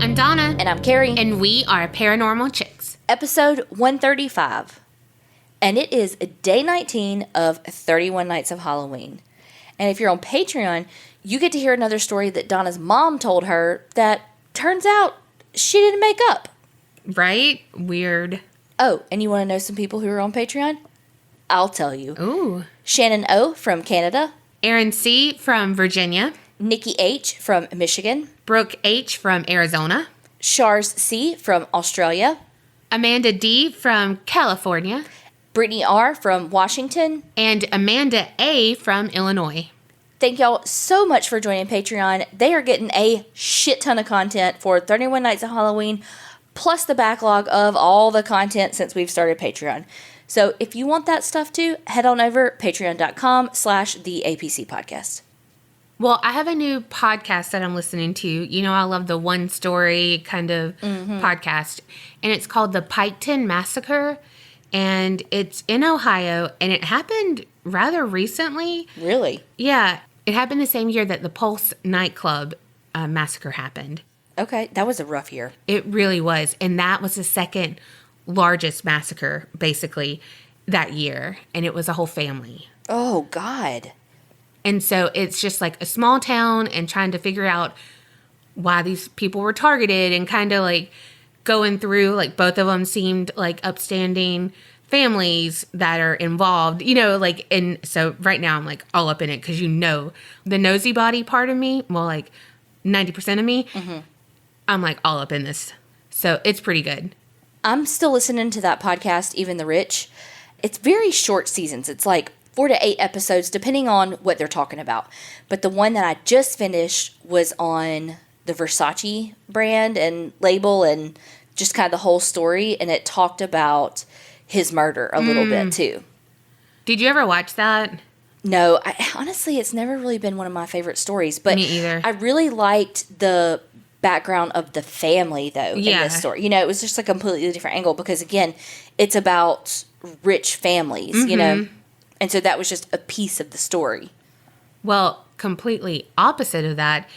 I'm Donna. And I'm Kerri. And we are Paranormal Chicks. Episode 135. And it is day 19 of 31 Nights of Halloween. And if you're on Patreon, you get to hear another story that Donna's mom told her that turns out she didn't make up. Right? Weird. Oh, and you want to know some people who are on Patreon? I'll tell you. Ooh. Shannon O. from Canada. Aaron C. from Virginia. Nikki H. from Michigan. Brooke H. from Arizona. Shars C. from Australia. Amanda D. from California. Brittany R. from Washington. And Amanda A. from Illinois. Thank y'all so much for joining Patreon. They are getting a shit ton of content for 31 Nights of Halloween, plus the backlog of all the content since we've started Patreon. So if you want that stuff too, head on over patreon.com/the APC podcast. Well, I have a new podcast that I'm listening to. You know, I love the one story kind of podcast. And it's called The Piketon Massacre. And it's in Ohio. And it happened rather recently. Really? Yeah. It happened the same year that the Pulse nightclub massacre happened. Okay. That was a rough year. It really was. And that was the second largest massacre, basically, that year. And it was a whole family. Oh, God. And so it's just like a small town and trying to figure out why these people were targeted and kind of like going through, like both of them seemed like upstanding families that are involved, you know, like, and so right now I'm like all up in it because, you know, the nosy body part of me, well, like 90% of me, I'm like all up in this. So it's pretty good. I'm still listening to that podcast, Even the Rich. It's very short seasons. It's like 4 to 8 episodes, depending on what they're talking about. But the one that I just finished was on the Versace brand and label and just kind of the whole story. And it talked about his murder a little bit, too. Did you ever watch that? No, honestly, it's never really been one of my favorite stories. But Me either. I really liked the background of the family, though, in this story. You know, it was just a completely different angle because, again, it's about rich families, you know. And so that was just a piece of the story. Well, completely opposite of that.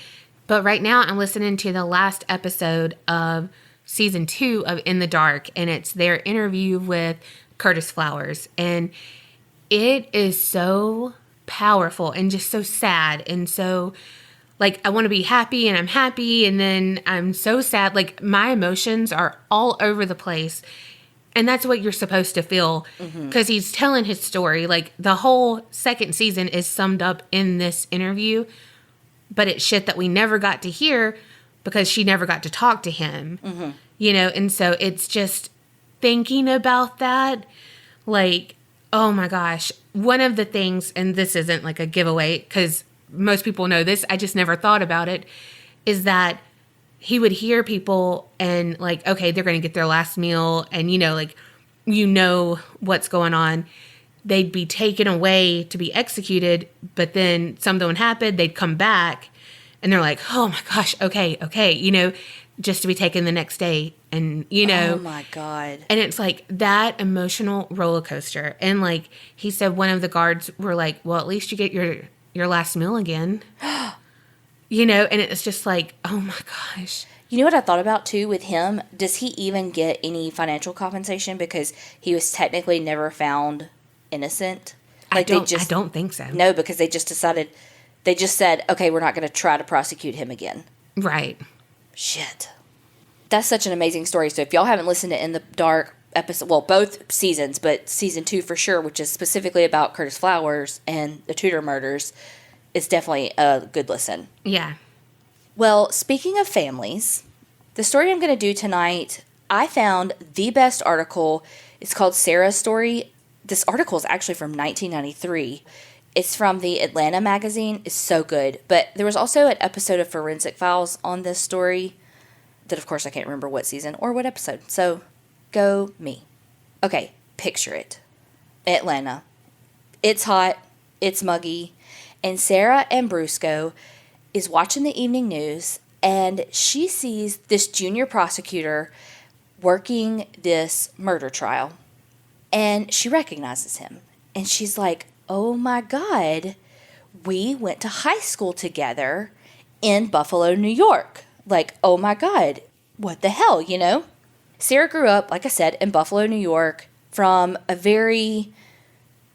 But right now I'm listening to the last episode of season 2 of In the Dark. And it's their interview with Curtis Flowers. And it is so powerful and just so sad. And so, like, I want to be happy and I'm happy. And then I'm so sad. Like, my emotions are all over the place. And that's what you're supposed to feel because he's telling his story. Like, the whole second season is summed up in this interview, but it's shit that we never got to hear because she never got to talk to him, you know? And so it's just thinking about that, like, oh my gosh. One of the things, and this isn't like a giveaway because most people know this, I just never thought about it, is that he would hear people and like, okay, they're going to get their last meal and, you know, like, you know what's going on. They'd be taken away to be executed, but then something would happen. They'd come back and they're like, oh my gosh, okay, you know, just to be taken the next day. And, you know. Oh my God. And it's like that emotional roller coaster. And like he said, one of the guards were like, well, at least you get your last meal again. You know, and it's just like, oh my gosh. You know what I thought about too with him? Does he even get any financial compensation because he was technically never found innocent? Like I don't think so. No, because they just decided, they just said, okay, we're not going to try to prosecute him again. Right. Shit. That's such an amazing story. So if y'all haven't listened to In the Dark episode, well, both seasons, but season 2 for sure, which is specifically about Curtis Flowers and the Tudor murders, it's definitely a good listen. Yeah. Well, speaking of families, the story I'm going to do tonight, I found the best article. It's called Sarah's Story. This article is actually from 1993. It's from the Atlanta magazine. It's so good. But there was also an episode of Forensic Files on this story that, of course, I can't remember what season or what episode. So, go me. Okay, picture it. Atlanta. It's hot. It's muggy. And Sara Ambrusko is watching the evening news, and she sees this junior prosecutor working this murder trial. And she recognizes him. And she's like, oh my God, we went to high school together in Buffalo, New York. Like, oh my God, what the hell, you know? Sara grew up, like I said, in Buffalo, New York, from a very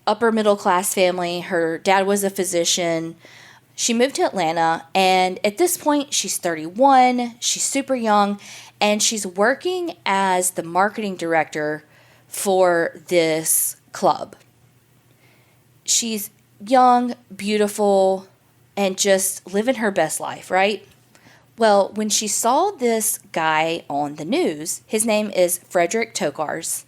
upper middle class family. Her dad was a physician. She moved to Atlanta, and at this point, she's 31. She's super young, and she's working as the marketing director for this club. She's young, beautiful, and just living her best life, right? Well, when she saw this guy on the news, his name is Frederick Tokars.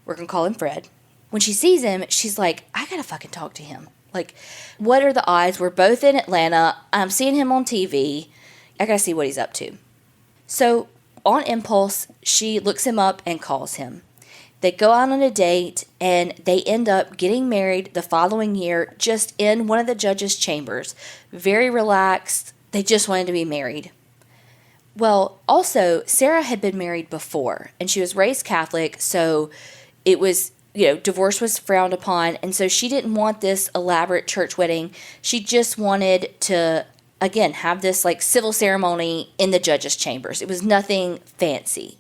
We're going to call him Fred. When she sees him, she's like, I got to fucking talk to him. Like, what are the odds? We're both in Atlanta. I'm seeing him on TV. I got to see what he's up to. So, on impulse, she looks him up and calls him. They go out on a date, and they end up getting married the following year just in one of the judge's chambers. Very relaxed. They just wanted to be married. Well, also, Sara had been married before, and she was raised Catholic, so it was, divorce was frowned upon, and so she didn't want this elaborate church wedding. She just wanted to, again, have this, civil ceremony in the judge's chambers. It was nothing fancy.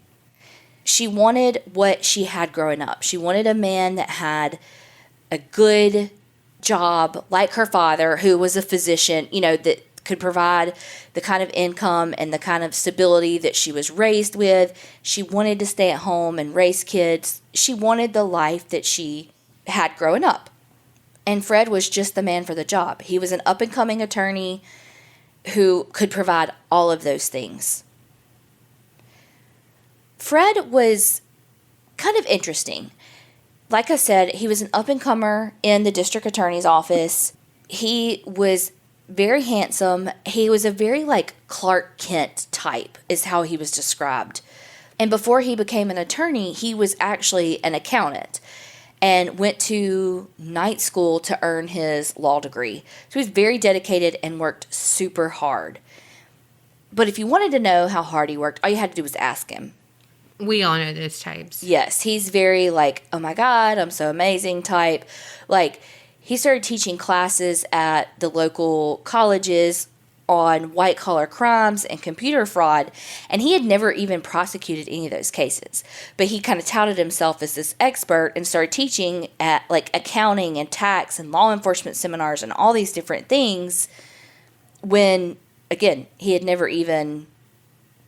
She wanted what she had growing up. She wanted a man that had a good job, like her father, who was a physician, that could provide the kind of income and the kind of stability that she was raised with. She wanted to stay at home and raise kids. She wanted the life that she had growing up. And Fred was just the man for the job. He was an up-and-coming attorney who could provide all of those things. Fred was kind of interesting. Like I said, he was an up-and-comer in the district attorney's office. He was very handsome. He was a very Clark Kent type is how he was described. And before he became an attorney, he was actually an accountant and went to night school to earn his law degree. So he was very dedicated and worked super hard. But if you wanted to know how hard he worked, all you had to do was ask him. We all know those types. Yes, he's very oh my God, I'm so amazing type. He started teaching classes at the local colleges on white-collar crimes and computer fraud, and he had never even prosecuted any of those cases. But he kind of touted himself as this expert and started teaching at, accounting and tax and law enforcement seminars and all these different things when, again, he had never even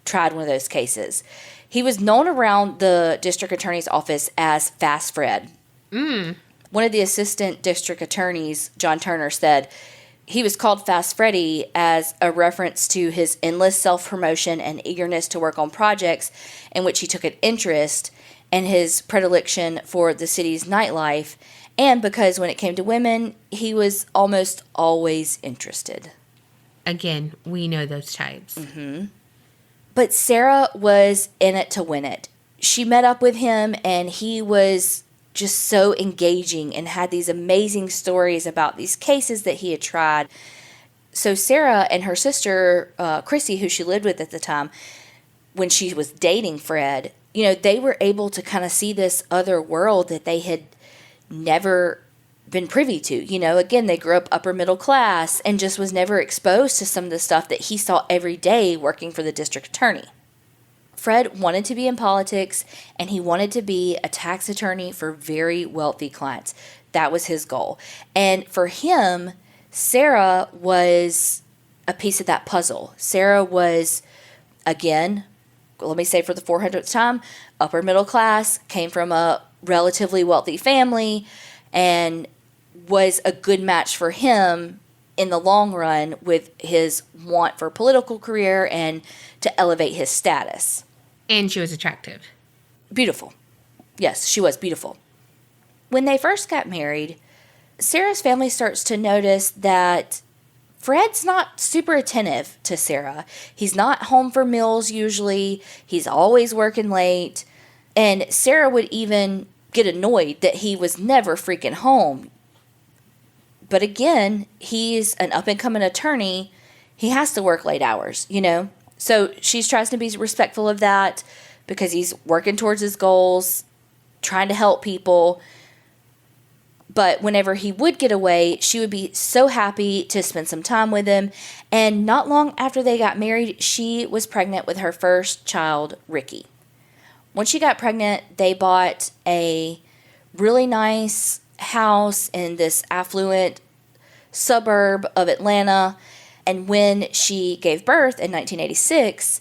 tried one of those cases. He was known around the district attorney's office as Fast Fred. One of the assistant district attorneys, John Turner, said he was called Fast Freddy as a reference to his endless self-promotion and eagerness to work on projects in which he took an interest, and his predilection for the city's nightlife, and because when it came to women, he was almost always interested. Again, we know those types. Mm-hmm. But Sara was in it to win it. She met up with him, and he was just so engaging and had these amazing stories about these cases that he had tried. So Sara and her sister, Chrissy, who she lived with at the time, when she was dating Fred, they were able to kind of see this other world that they had never been privy to. Again, they grew up upper middle class and just was never exposed to some of the stuff that he saw every day working for the district attorney. Fred wanted to be in politics, and he wanted to be a tax attorney for very wealthy clients. That was his goal. And for him, Sara was a piece of that puzzle. Sara was, again, let me say for the 400th time, upper middle class, came from a relatively wealthy family, and was a good match for him in the long run with his want for a political career and to elevate his status. And she was attractive. Beautiful. Yes, she was beautiful. When they first got married, Sara's family starts to notice that Fred's not super attentive to Sara. He's not home for meals usually. He's always working late. And Sara would even get annoyed that he was never freaking home. But again, he's an up-and-coming attorney. He has to work late hours, So she tries to be respectful of that because he's working towards his goals, trying to help people. But whenever he would get away, she would be so happy to spend some time with him. And not long after they got married, she was pregnant with her first child, Ricky. Once she got pregnant, they bought a really nice house in this affluent suburb of Atlanta. And when she gave birth in 1986,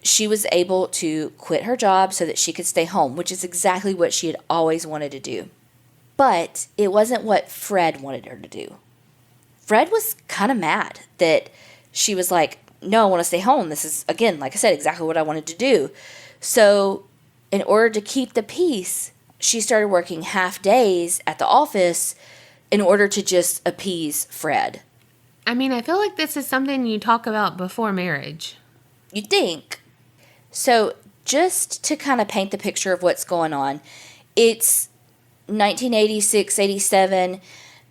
she was able to quit her job so that she could stay home, which is exactly what she had always wanted to do. But it wasn't what Fred wanted her to do. Fred was kind of mad that she was like, no, I want to stay home. This is, again, like I said, exactly what I wanted to do. So in order to keep the peace, she started working half days at the office in order to just appease Fred. I mean, I feel like this is something you talk about before marriage. You'd think. So just to kind of paint the picture of what's going on, it's 1986, 87.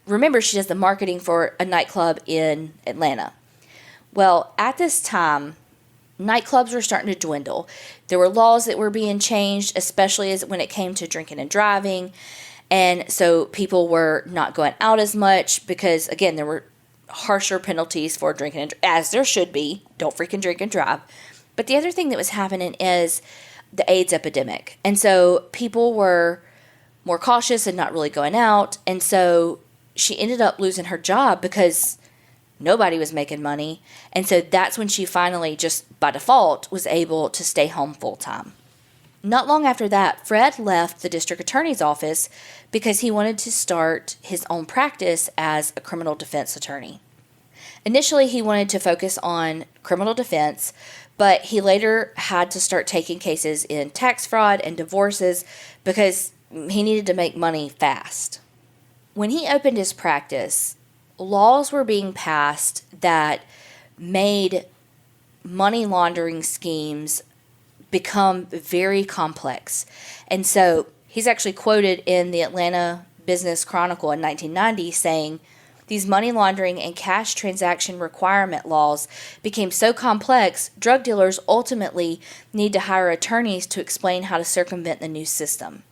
Remember, she does the marketing for a nightclub in Atlanta. Well, at this time, nightclubs were starting to dwindle. There were laws that were being changed, especially as when it came to drinking and driving. And so people were not going out as much because, again, there were harsher penalties for drinking, and as there should be. Don't freaking drink and drive. But the other thing that was happening is the AIDS epidemic. And so people were more cautious and not really going out. And so she ended up losing her job because nobody was making money. And so that's when she finally, just by default, was able to stay home full time. Not long after that, Fred left the district attorney's office because he wanted to start his own practice as a criminal defense attorney. Initially, he wanted to focus on criminal defense, but he later had to start taking cases in tax fraud and divorces because he needed to make money fast. When he opened his practice, laws were being passed that made money laundering schemes become very complex. And so he's actually quoted in the Atlanta Business Chronicle in 1990 saying, "These money laundering and cash transaction requirement laws became so complex, drug dealers ultimately need to hire attorneys to explain how to circumvent the new system."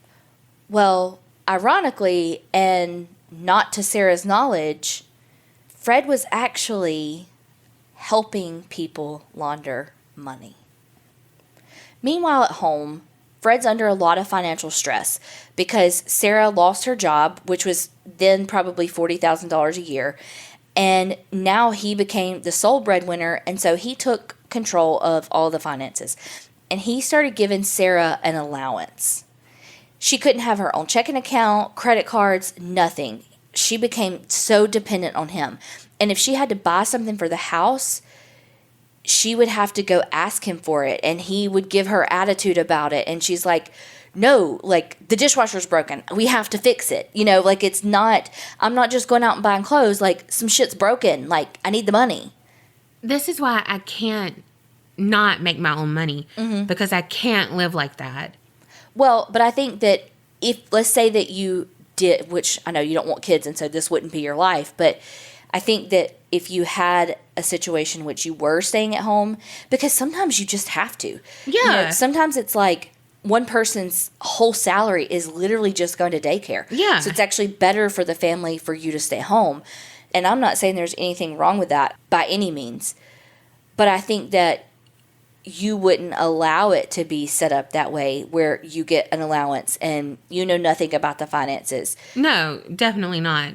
Well, ironically, and not to Sarah's knowledge, Fred was actually helping people launder money. Meanwhile, at home, Fred's under a lot of financial stress because Sara lost her job, which was then probably $40,000 a year, and now he became the sole breadwinner, and so he took control of all the finances. And he started giving Sara an allowance. She couldn't have her own checking account, credit cards, nothing. She became so dependent on him. And if she had to buy something for the house, she would have to go ask him for it, and he would give her attitude about it. And she's like, no, like, the dishwasher's broken. We have to fix it. You know, like, it's not, I'm not just going out and buying clothes. Like, some shit's broken. Like, I need the money. This is why I can't not make my own money, because I can't live like that. Well, but I think that if, let's say that you did, which I know you don't want kids, and so this wouldn't be your life, but I think that if you had a situation in which you were staying at home, because sometimes you just have to. Yeah. You know, sometimes it's like one person's whole salary is literally just going to daycare. Yeah. So it's actually better for the family for you to stay home. And I'm not saying there's anything wrong with that by any means. But I think that you wouldn't allow it to be set up that way where you get an allowance and you know nothing about the finances. No, definitely not.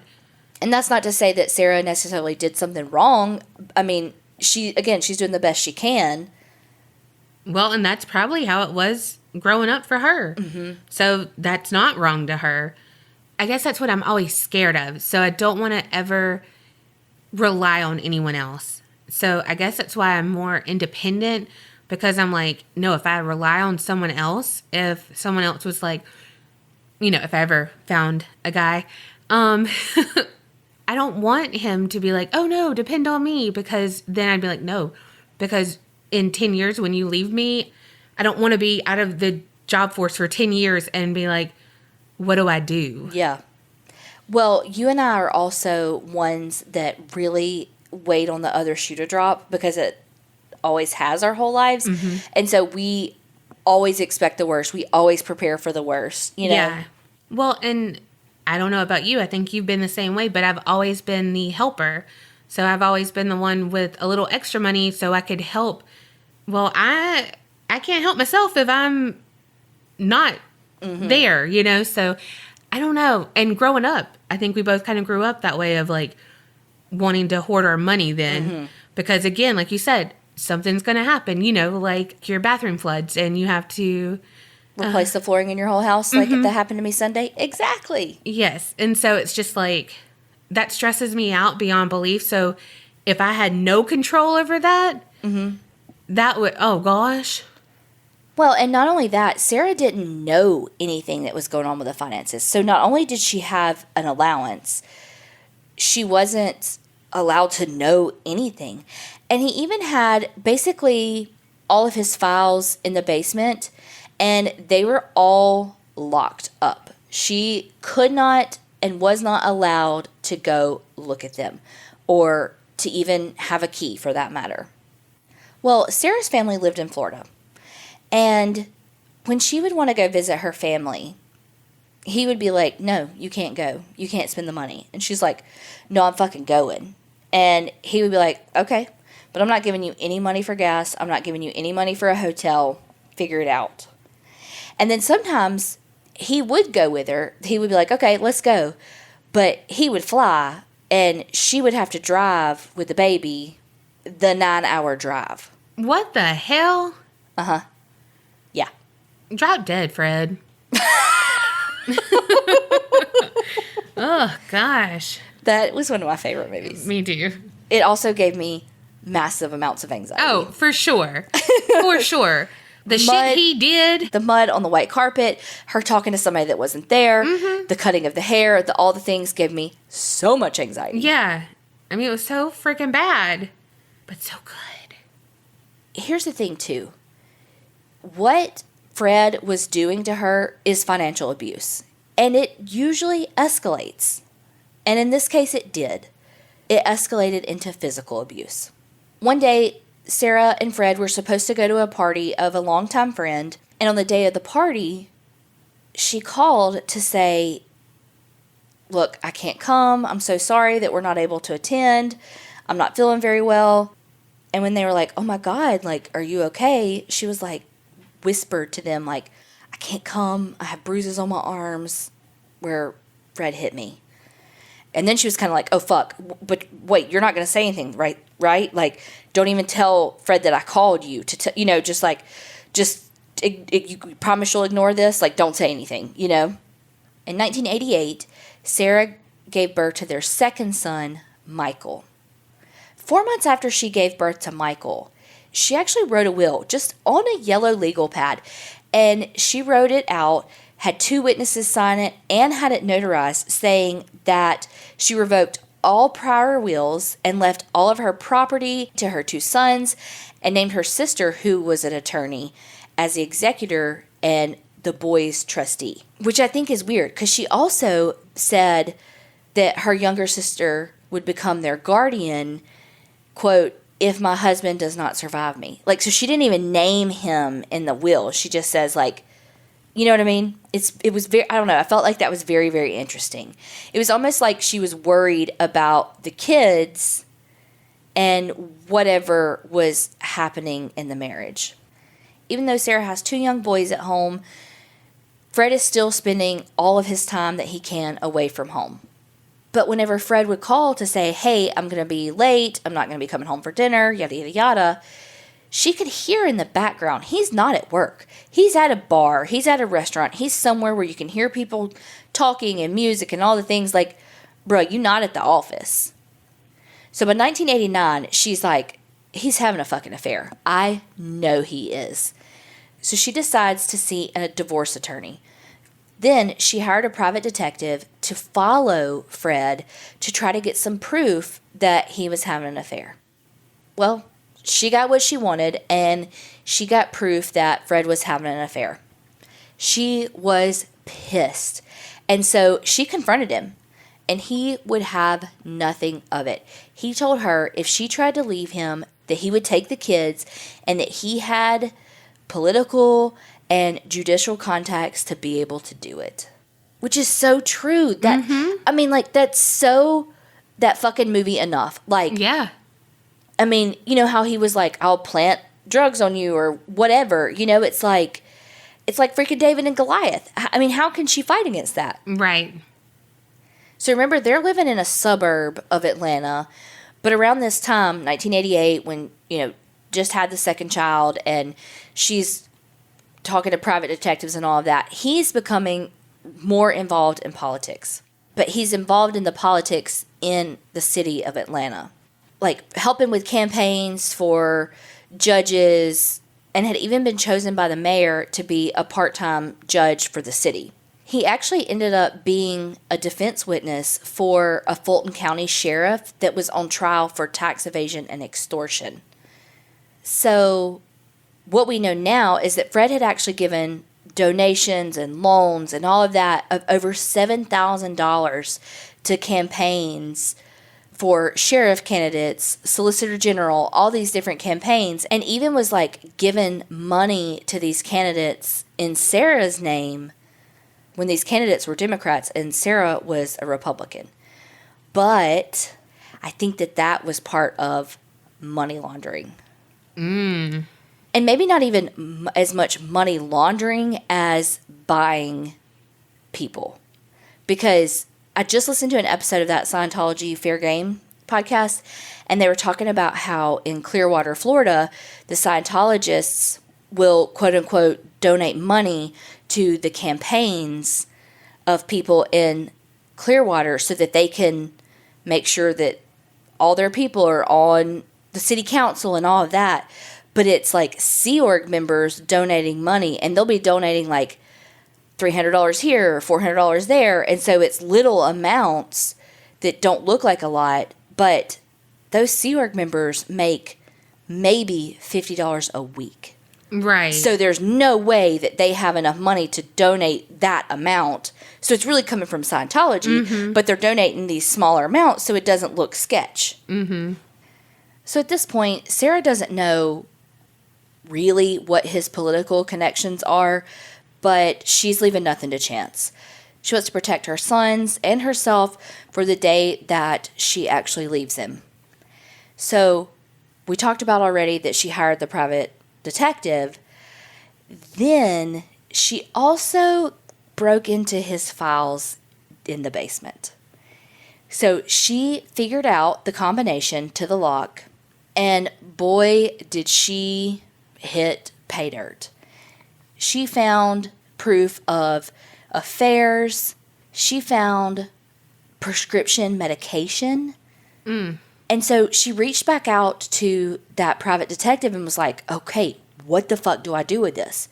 And that's not to say that Sara necessarily did something wrong. I mean, she's doing the best she can. Well, and that's probably how it was growing up for her. Mm-hmm. So that's not wrong to her. I guess that's what I'm always scared of. So I don't want to ever rely on anyone else. So I guess that's why I'm more independent, because I'm like, no, if I rely on someone else, if someone else was like, you know, if I ever found a guy, I don't want him to be like, oh no, depend on me, because then I'd be like, no, because in 10 years when you leave me, I don't want to be out of the job force for 10 years and be like, what do I do? Yeah. Well, you and I are also ones that really wait on the other shoe to drop, because it always has our whole lives. Mm-hmm. And so we always expect the worst. We always prepare for the worst, you know? Yeah. Well, and I don't know about you. I think you've been the same way, but I've always been the helper. So I've always been the one with a little extra money so I could help. Well, I can't help myself if I'm not there, you know? So I don't know. And growing up, I think we both kind of grew up that way of like wanting to hoard our money then. Because again, like you said, something's going to happen, you know, like your bathroom floods and you have to Replace the flooring in your whole house like that happened to me Sunday? Exactly. Yes. And so it's just like, that stresses me out beyond belief. So if I had no control over that, that would, oh gosh. Well, and not only that, Sara didn't know anything that was going on with the finances. So not only did she have an allowance, she wasn't allowed to know anything. And he even had basically all of his files in the basement, and they were all locked up. She could not and was not allowed to go look at them or to even have a key for that matter. Well, Sara's family lived in Florida. And when she would want to go visit her family, he would be like, no, you can't go. You can't spend the money. And she's like, no, I'm fucking going. And he would be like, okay, but I'm not giving you any money for gas. I'm not giving you any money for a hotel. Figure it out. And then sometimes he would go with her. He would be like, okay, let's go. But he would fly, and she would have to drive with the baby the 9-hour drive. What the hell? Uh-huh. Yeah. Drop dead, Fred. Oh, gosh. That was one of my favorite movies. Me too. It also gave me massive amounts of anxiety. Oh, for sure. For sure. The shit he did. The mud on the white carpet, her talking to somebody that wasn't there, the cutting of the hair, all the things gave me so much anxiety. Yeah. I mean, it was so freaking bad, but so good. Here's the thing, too. What Fred was doing to her is financial abuse. And it usually escalates. And in this case, it did. It escalated into physical abuse. One day, Sara and Fred were supposed to go to a party of a longtime friend. And on the day of the party, she called to say, look, I can't come. I'm so sorry that we're not able to attend. I'm not feeling very well. And when they were like, oh my God, like, are you okay? She was like, whispered to them, like, I can't come. I have bruises on my arms where Fred hit me. And then she was kind of like, oh, fuck. But wait, you're not going to say anything, right? Right? Like, don't even tell Fred that I called you to, you promise you'll ignore this? Like, don't say anything, you know? In 1988, Sara gave birth to their second son, Michael. 4 months after she gave birth to Michael, she actually wrote a will just on a yellow legal pad. And she wrote it out, had 2 witnesses sign it, and had it notarized saying that she revoked all prior wills and left all of her property to her 2 sons and named her sister, who was an attorney, as the executor and the boys' trustee. Which I think is weird because she also said that her younger sister would become their guardian, quote, if my husband does not survive me. Like, so she didn't even name him in the will. She just says, like, you know what I mean? It was very, I don't know. I felt like that was very, very interesting. It was almost like she was worried about the kids and whatever was happening in the marriage. Even though Sara has 2 young boys at home, Fred is still spending all of his time that he can away from home. But whenever Fred would call to say, hey, I'm going to be late, I'm not going to be coming home for dinner, yada, yada, yada, she could hear in the background, he's not at work. He's at a bar, he's at a restaurant, he's somewhere where you can hear people talking and music and all the things like, bro, you're not at the office. So by 1989, she's like, he's having a fucking affair. I know he is. So she decides to see a divorce attorney. Then she hired a private detective to follow Fred to try to get some proof that he was having an affair. Well, she got what she wanted, and she got proof that Fred was having an affair. She was pissed. And so she confronted him, and he would have nothing of it. He told her if she tried to leave him, that he would take the kids, and that he had political and judicial contacts to be able to do it. which is so true. That I mean, like, that's so that fucking movie enough. Like, Yeah. I mean, you know how he was like, I'll plant drugs on you or whatever. You know, it's like freaking David and Goliath. I mean, how can she fight against that? Right. So remember, they're living in a suburb of Atlanta, but around this time, 1988, when, you know, just had the second child and she's talking to private detectives and all of that, he's becoming more involved in politics. But he's involved in the politics in the city of Atlanta, like helping with campaigns for judges, and had even been chosen by the mayor to be a part-time judge for the city. He actually ended up being a defense witness for a Fulton County sheriff that was on trial for tax evasion and extortion. So what we know now is that Fred had actually given donations and loans and all of that of over $7,000 to campaigns for sheriff candidates, solicitor general, all these different campaigns, and even was like given money to these candidates in Sarah's name when these candidates were Democrats and Sara was a Republican. But I think that was part of money laundering. And maybe not even as much money laundering as buying people. Because I just listened to an episode of that Scientology Fair Game podcast, and they were talking about how in Clearwater, Florida, the Scientologists will, quote unquote, donate money to the campaigns of people in Clearwater so that they can make sure that all their people are on the city council and all of that. But it's like Sea Org members donating money, and they'll be donating like $300 here or $400 there. And so it's little amounts that don't look like a lot, but those Sea Org members make maybe $50 a week. Right. So there's no way that they have enough money to donate that amount. So it's really coming from Scientology, but they're donating these smaller amounts so it doesn't look sketch. So at this point, Sara doesn't know really what his political connections are, but she's leaving nothing to chance. She wants to protect her sons and herself for the day that she actually leaves him. So we talked about already that she hired the private detective. Then she also broke into his files in the basement. So she figured out the combination to the lock, and boy, did she hit pay dirt. She found proof of affairs. She found prescription medication. And so she reached back out to that private detective and was like, okay, what the fuck do I do with this?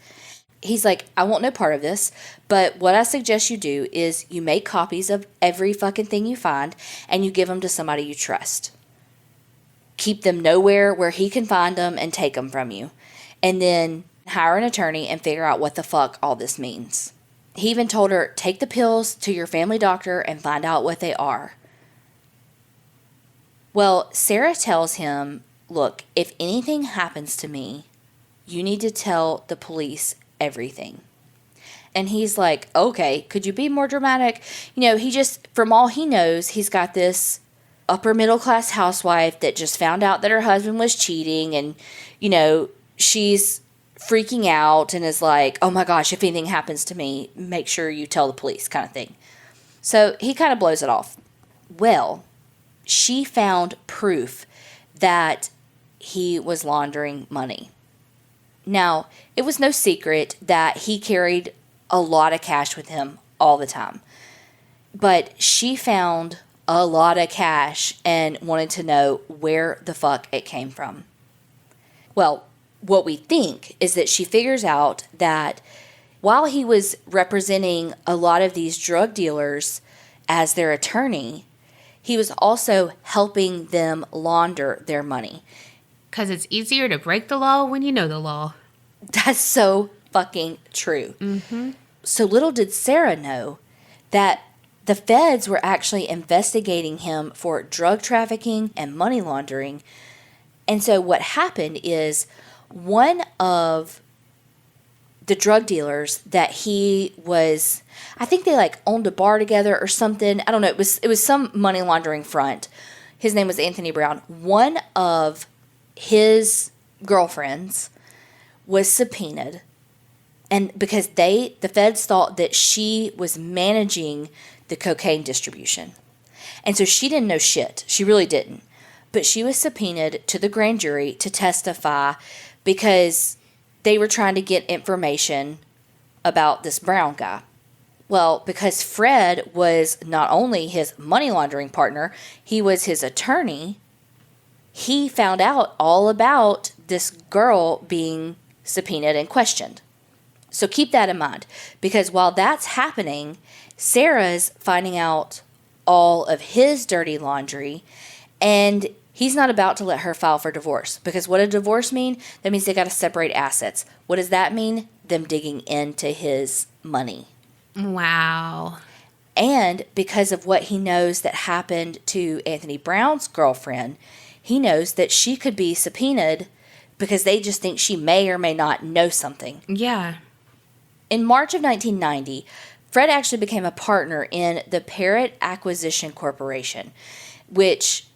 He's like, I want no part of this, but what I suggest you do is you make copies of every fucking thing you find and you give them to somebody you trust. Keep them nowhere where he can find them and take them from you. And then hire an attorney and figure out what the fuck all this means. He even told her, take the pills to your family doctor and find out what they are. Well, Sara tells him, look, if anything happens to me, you need to tell the police everything. And he's like, okay, could you be more dramatic? You know, he just, from all he knows, he's got this upper middle class housewife that just found out that her husband was cheating, and, you know, she's freaking out and is like, oh my gosh, if anything happens to me, make sure you tell the police, kind of thing. So he kind of blows it off. Well, she found proof that he was laundering money. Now, it was no secret that he carried a lot of cash with him all the time. But she found a lot of cash and wanted to know where the fuck it came from. Well, what we think is that she figures out that while he was representing a lot of these drug dealers as their attorney, he was also helping them launder their money. Because it's easier to break the law when you know the law. That's so fucking true. So little did Sara know that the feds were actually investigating him for drug trafficking and money laundering. And so what happened is one of the drug dealers that he was, I think they like owned a bar together or something. I don't know. It was some money laundering front. His name was Anthony Brown. One of his girlfriends was subpoenaed, and because the feds thought that she was managing the cocaine distribution. And so she didn't know shit. She really didn't. But she was subpoenaed to the grand jury to testify because they were trying to get information about this Brown guy. Well, because Fred was not only his money laundering partner, he was his attorney, he found out all about this girl being subpoenaed and questioned. So keep that in mind, because while that's happening, Sarah's finding out all of his dirty laundry, and he's not about to let her file for divorce. Because what does divorce mean? That means they got to separate assets. What does that mean? Them digging into his money. Wow. And because of what he knows that happened to Anthony Brown's girlfriend, he knows that she could be subpoenaed because they just think she may or may not know something. Yeah. In March of 1990, Fred actually became a partner in the Parrot Acquisition Corporation, which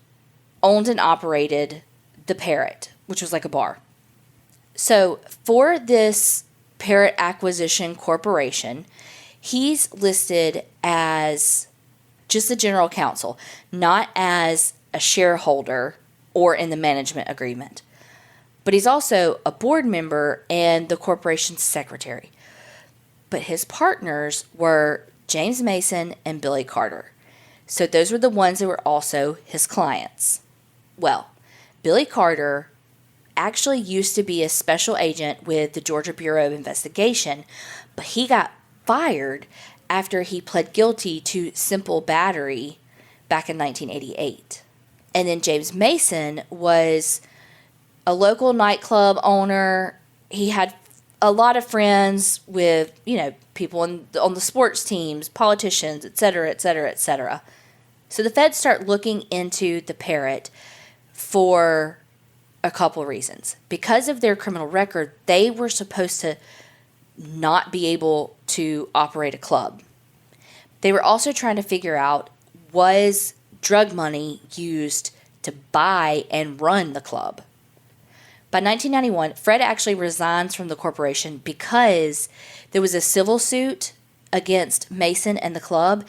owned and operated the Parrot, which was like a bar. So for this Parrot Acquisition Corporation, he's listed as just the general counsel, not as a shareholder or in the management agreement. But he's also a board member and the corporation's secretary. But his partners were James Mason and Billy Carter. So those were the ones that were also his clients. Well, Billy Carter actually used to be a special agent with the Georgia Bureau of Investigation, but he got fired after he pled guilty to simple battery back in 1988. And then James Mason was a local nightclub owner. He had a lot of friends with, people on the sports teams, politicians, et cetera, et cetera, et cetera. So the feds start looking into the Parrot for a couple reasons. Because of their criminal record, they were supposed to not be able to operate a club. They were also trying to figure out, was drug money used to buy and run the club? By 1991, Fred actually resigns from the corporation because there was a civil suit against Mason and the club,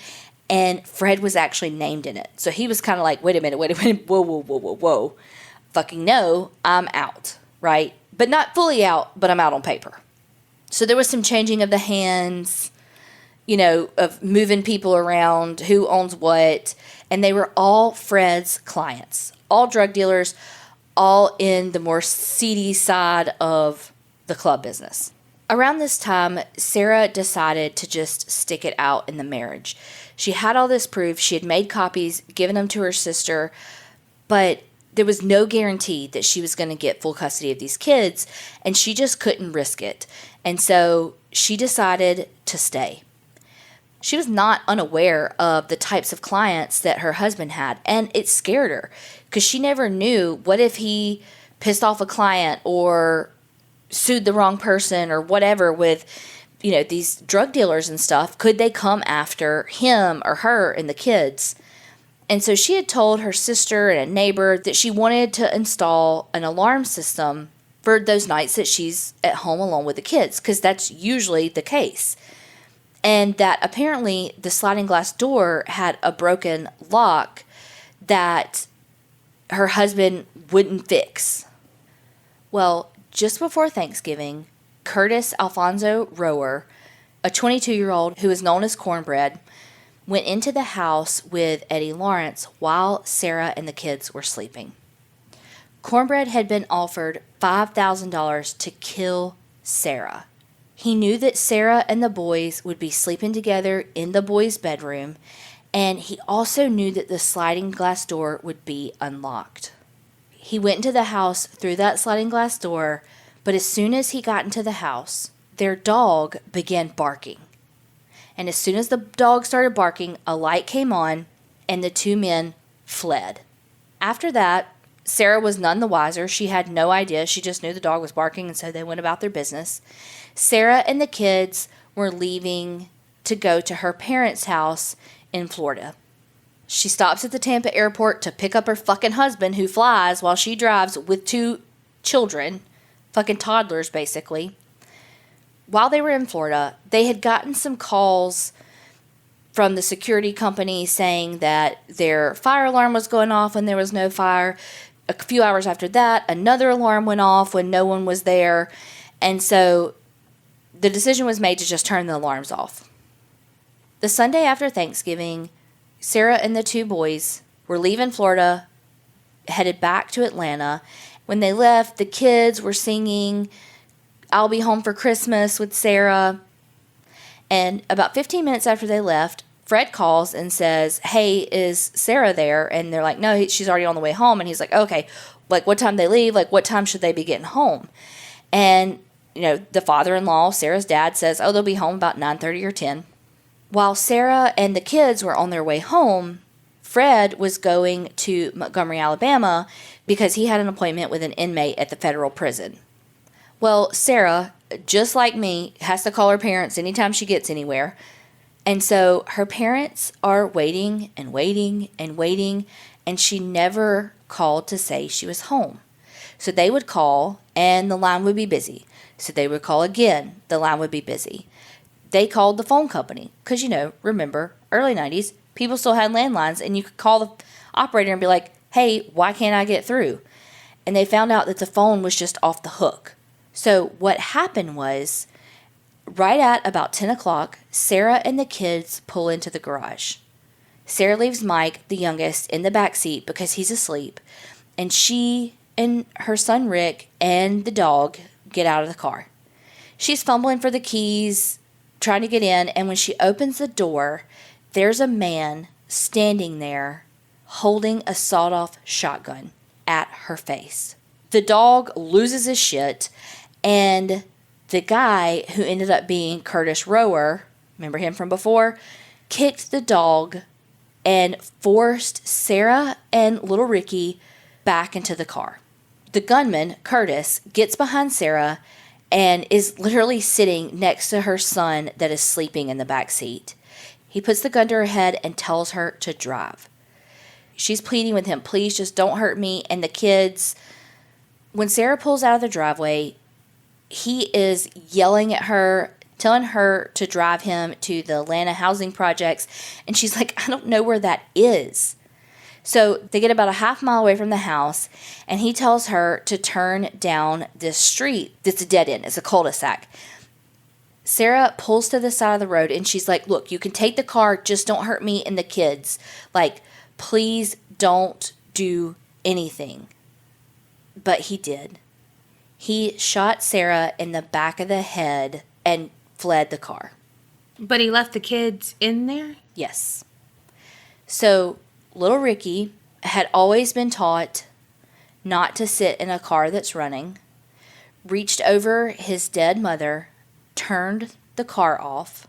and Fred was actually named in it. So he was kind of like, wait a minute, whoa. Fucking no, I'm out, right? But not fully out, but I'm out on paper. So there was some changing of the hands, of moving people around, who owns what, and they were all Fred's clients, all drug dealers, all in the more seedy side of the club business. Around this time, Sara decided to just stick it out in the marriage. She had all this proof. She had made copies, given them to her sister, but there was no guarantee that she was going to get full custody of these kids, and she just couldn't risk it. And so she decided to stay. She was not unaware of the types of clients that her husband had, and it scared her because she never knew, what if he pissed off a client or sued the wrong person or whatever with, these drug dealers and stuff. Could they come after him or her and the kids? And so she had told her sister and a neighbor that she wanted to install an alarm system for those nights that she's at home alone with the kids, because that's usually the case. And that apparently the sliding glass door had a broken lock that her husband wouldn't fix. Well, just before Thanksgiving, Curtis Alfonso Rower, a 22-year-old who is known as Cornbread, went into the house with Eddie Lawrence while Sara and the kids were sleeping. Cornbread had been offered $5,000 to kill Sara. He knew that Sara and the boys would be sleeping together in the boys' bedroom, and he also knew that the sliding glass door would be unlocked. He went into the house through that sliding glass door, but as soon as he got into the house, their dog began barking. And as soon as the dog started barking, a light came on, and the two men fled. After that, Sara was none the wiser. She had no idea. She just knew the dog was barking, and so they went about their business. Sara and the kids were leaving to go to her parents' house in Florida. She stops at the Tampa airport to pick up her fucking husband, who flies while she drives with 2 children, fucking toddlers basically. While they were in Florida, they had gotten some calls from the security company saying that their fire alarm was going off when there was no fire. A few hours after that, another alarm went off when no one was there. And so the decision was made to just turn the alarms off. The Sunday after Thanksgiving, Sara and the 2 boys were leaving Florida, headed back to Atlanta. When they left, the kids were singing "I'll Be Home for Christmas" with Sara. And about 15 minutes after they left, Fred calls and says, "Hey, is Sara there?" And they're like, "No, she's already on the way home." And he's like, "Okay, like what time they leave? Like what time should they be getting home?" And, the father-in-law, Sara's dad, says, "Oh, they'll be home about 9:30 or 10. While Sara and the kids were on their way home, Fred was going to Montgomery, Alabama, because he had an appointment with an inmate at the federal prison. Well, Sara, just like me, has to call her parents anytime she gets anywhere. And so her parents are waiting and waiting and waiting, and she never called to say she was home. So they would call, and the line would be busy. So they would call again, the line would be busy. They called the phone company, because, remember, early 90s, people still had landlines, and you could call the operator and be like, "Hey, why can't I get through?" And they found out that the phone was just off the hook. So what happened was, right at about 10 o'clock, Sara and the kids pull into the garage. Sara leaves Mike, the youngest, in the back seat because he's asleep, and she and her son Rick and the dog get out of the car. She's fumbling for the keys, trying to get in, and when she opens the door, there's a man standing there holding a sawed-off shotgun at her face. The dog loses his shit, and the guy, who ended up being Curtis Rower, remember him from before, kicked the dog and forced Sara and little Ricky back into the car. The gunman, Curtis, gets behind Sara and is literally sitting next to her son that is sleeping in the back seat. He puts the gun to her head and tells her to drive. She's pleading with him, "Please just don't hurt me." And the kids, when Sara pulls out of the driveway, he is yelling at her, telling her to drive him to the Atlanta housing projects. And she's like, "I don't know where that is." So they get about a half mile away from the house, and he tells her to turn down this street that's a dead end. It's a cul-de-sac. Sara pulls to the side of the road, and she's like, "Look, you can take the car, just don't hurt me and the kids. Like, please don't do anything." But he did. He shot Sara in the back of the head and fled the car. But he left the kids in there? Yes. So little Ricky had always been taught not to sit in a car that's running, reached over his dead mother, turned the car off,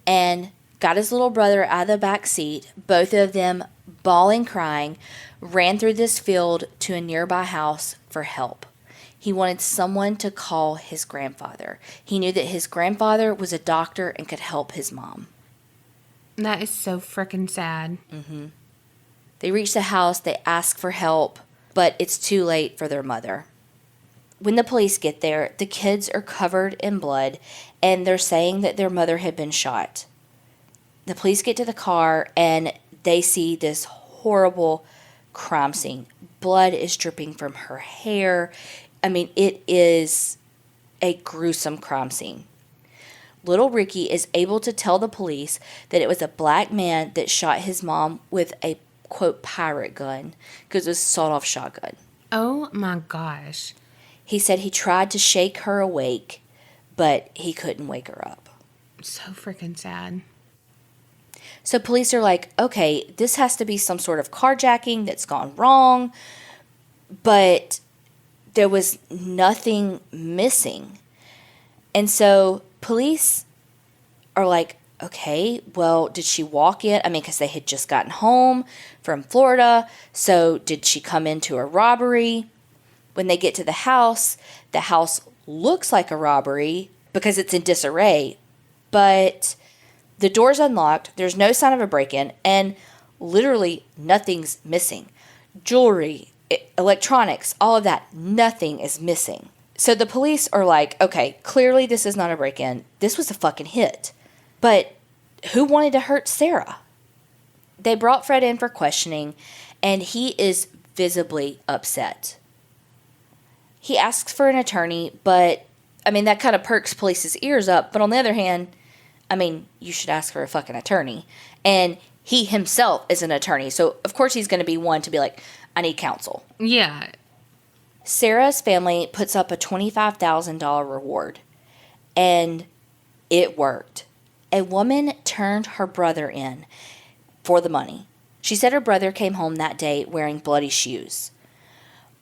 and got his little brother out of the back seat. Both of them, bawling, crying, ran through this field to a nearby house for help. He wanted someone to call his grandfather. He knew that his grandfather was a doctor and could help his mom. That is so freaking sad. Mm-hmm. They reach the house, they ask for help, but it's too late for their mother. When the police get there, the kids are covered in blood, and they're saying that their mother had been shot. The police get to the car, and they see this horrible crime scene. Blood is dripping from her hair. I mean, it is a gruesome crime scene. Little Ricky is able to tell the police that it was a black man that shot his mom with a, quote, pirate gun, because it was a sawed-off shotgun. Oh my gosh. He said he tried to shake her awake, but he couldn't wake her up. So freaking sad. So police are like, okay, this has to be some sort of carjacking that's gone wrong, but there was nothing missing. And so police are like, okay, well, did she walk in? I mean, because they had just gotten home from Florida. So did she come into a robbery? When they get to the house looks like a robbery because it's in disarray, but the door's unlocked. There's no sign of a break-in, and literally nothing's missing. Jewelry, electronics, all of that, nothing is missing. So the police are like, okay, clearly this is not a break-in. This was a fucking hit. But who wanted to hurt Sara? They brought Fred in for questioning, and he is visibly upset. He asks for an attorney, but, I mean, that kind of perks police's ears up. But on the other hand, I mean, you should ask for a fucking attorney. And he himself is an attorney. So, of course, he's going to be one to be like, I need counsel. Yeah. Sara's family puts up a $25,000 reward. And it worked. A woman turned her brother in for the money. She said her brother came home that day wearing bloody shoes.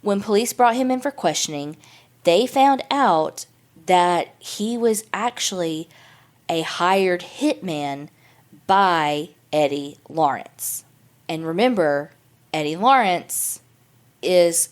When police brought him in for questioning, they found out that he was actually a hired hitman by Eddie Lawrence. And remember, Eddie Lawrence is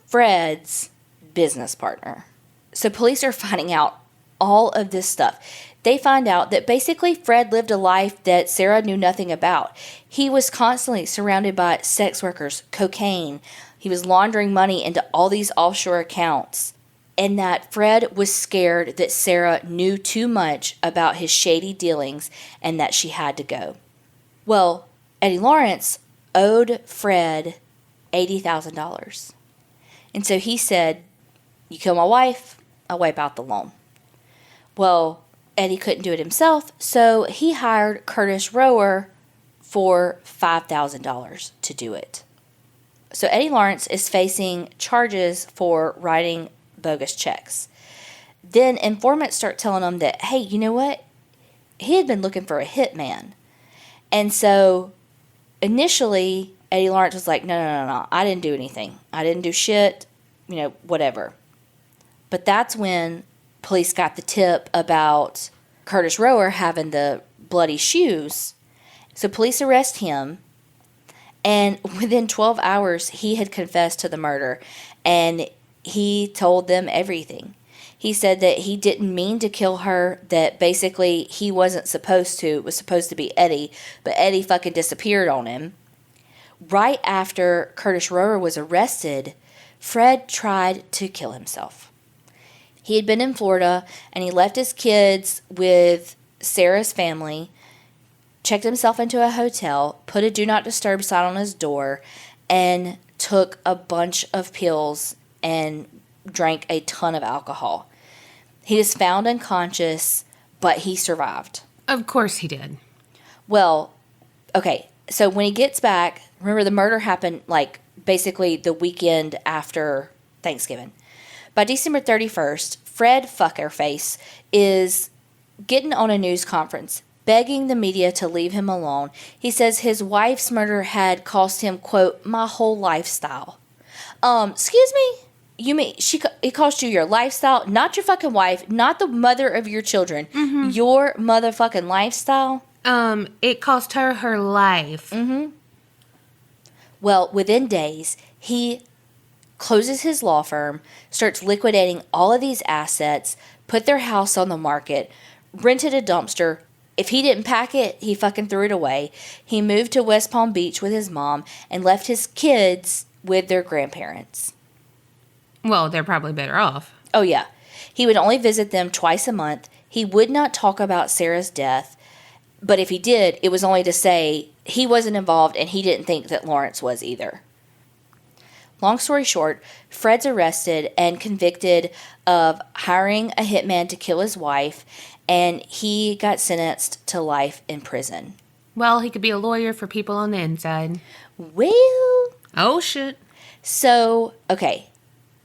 Fred's business partner. So police are finding out all of this stuff. They find out that basically Fred lived a life that Sara knew nothing about. He was constantly surrounded by sex workers, cocaine. He was laundering money into all these offshore accounts. And that Fred was scared that Sara knew too much about his shady dealings and that she had to go. Well, Eddie Lawrence owed Fred $80,000. And so he said, you kill my wife, I'll wipe out the loan. Well, Eddie couldn't do it himself, so he hired Curtis Rower for $5,000 to do it. So Eddie Lawrence is facing charges for writing bogus checks. Then informants start telling him that, hey, you know what? He had been looking for a hitman. And so initially, Eddie Lawrence was like, no, I didn't do anything. I didn't do shit, whatever. But that's when police got the tip about Curtis Rower having the bloody shoes. So police arrest him. And within 12 hours, he had confessed to the murder. And he told them everything. He said that he didn't mean to kill her, that basically he wasn't supposed to. It was supposed to be Eddie. But Eddie fucking disappeared on him. Right after Curtis Rower was arrested, Fred tried to kill himself. He had been in Florida, and he left his kids with Sara's family, checked himself into a hotel, put a do not disturb sign on his door, and took a bunch of pills and drank a ton of alcohol. He was found unconscious, but he survived. Of course he did. Well, okay, so when he gets back, remember the murder happened basically the weekend after Thanksgiving. By December 31st, Fred Fuckerface is getting on a news conference, begging the media to leave him alone. He says his wife's murder had cost him, quote, my whole lifestyle. Excuse me? You mean it cost you your lifestyle? Not your fucking wife, not the mother of your children. Mm-hmm. Your motherfucking lifestyle? It cost her life. Mm-hmm. Well, within days, he closes his law firm, starts liquidating all of these assets, put their house on the market, rented a dumpster. If he didn't pack it, he fucking threw it away. He moved to West Palm Beach with his mom and left his kids with their grandparents. Well, they're probably better off. Oh, yeah. He would only visit them twice a month. He would not talk about Sara's death. But if he did, it was only to say he wasn't involved and he didn't think that Lawrence was either. Long story short, Fred's arrested and convicted of hiring a hitman to kill his wife, and he got sentenced to life in prison. Well, he could be a lawyer for people on the inside. Well. Oh, shit. So, okay.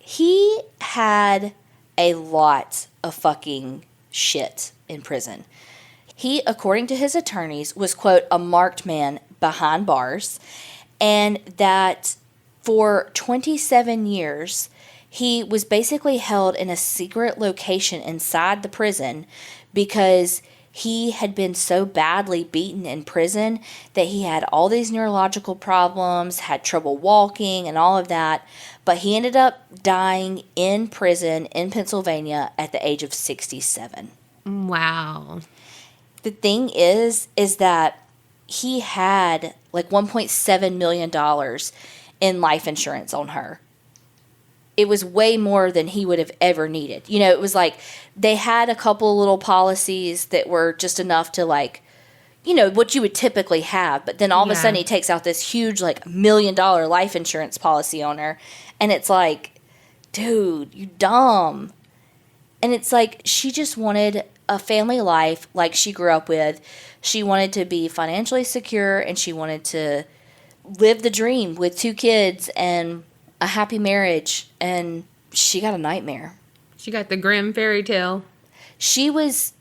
He had a lot of fucking shit in prison. He, according to his attorneys, was, quote, a marked man behind bars, and that for 27 years, he was basically held in a secret location inside the prison because he had been so badly beaten in prison that he had all these neurological problems, had trouble walking and all of that. But he ended up dying in prison in Pennsylvania at the age of 67. Wow. The thing is that he had like $1.7 million in life insurance on her. It was way more than he would have ever needed. You know, it was like they had a couple little policies that were just enough to, like, you know, what you would typically have. But then all of a sudden he takes out this huge, like, $1 million life insurance policy on her. And it's like, dude, you dumb. And it's like she just wanted a family life like she grew up with. She wanted to be financially secure, and she wanted to live the dream with 2 kids and a happy marriage, and she got a nightmare. She got the grim fairy tale. It was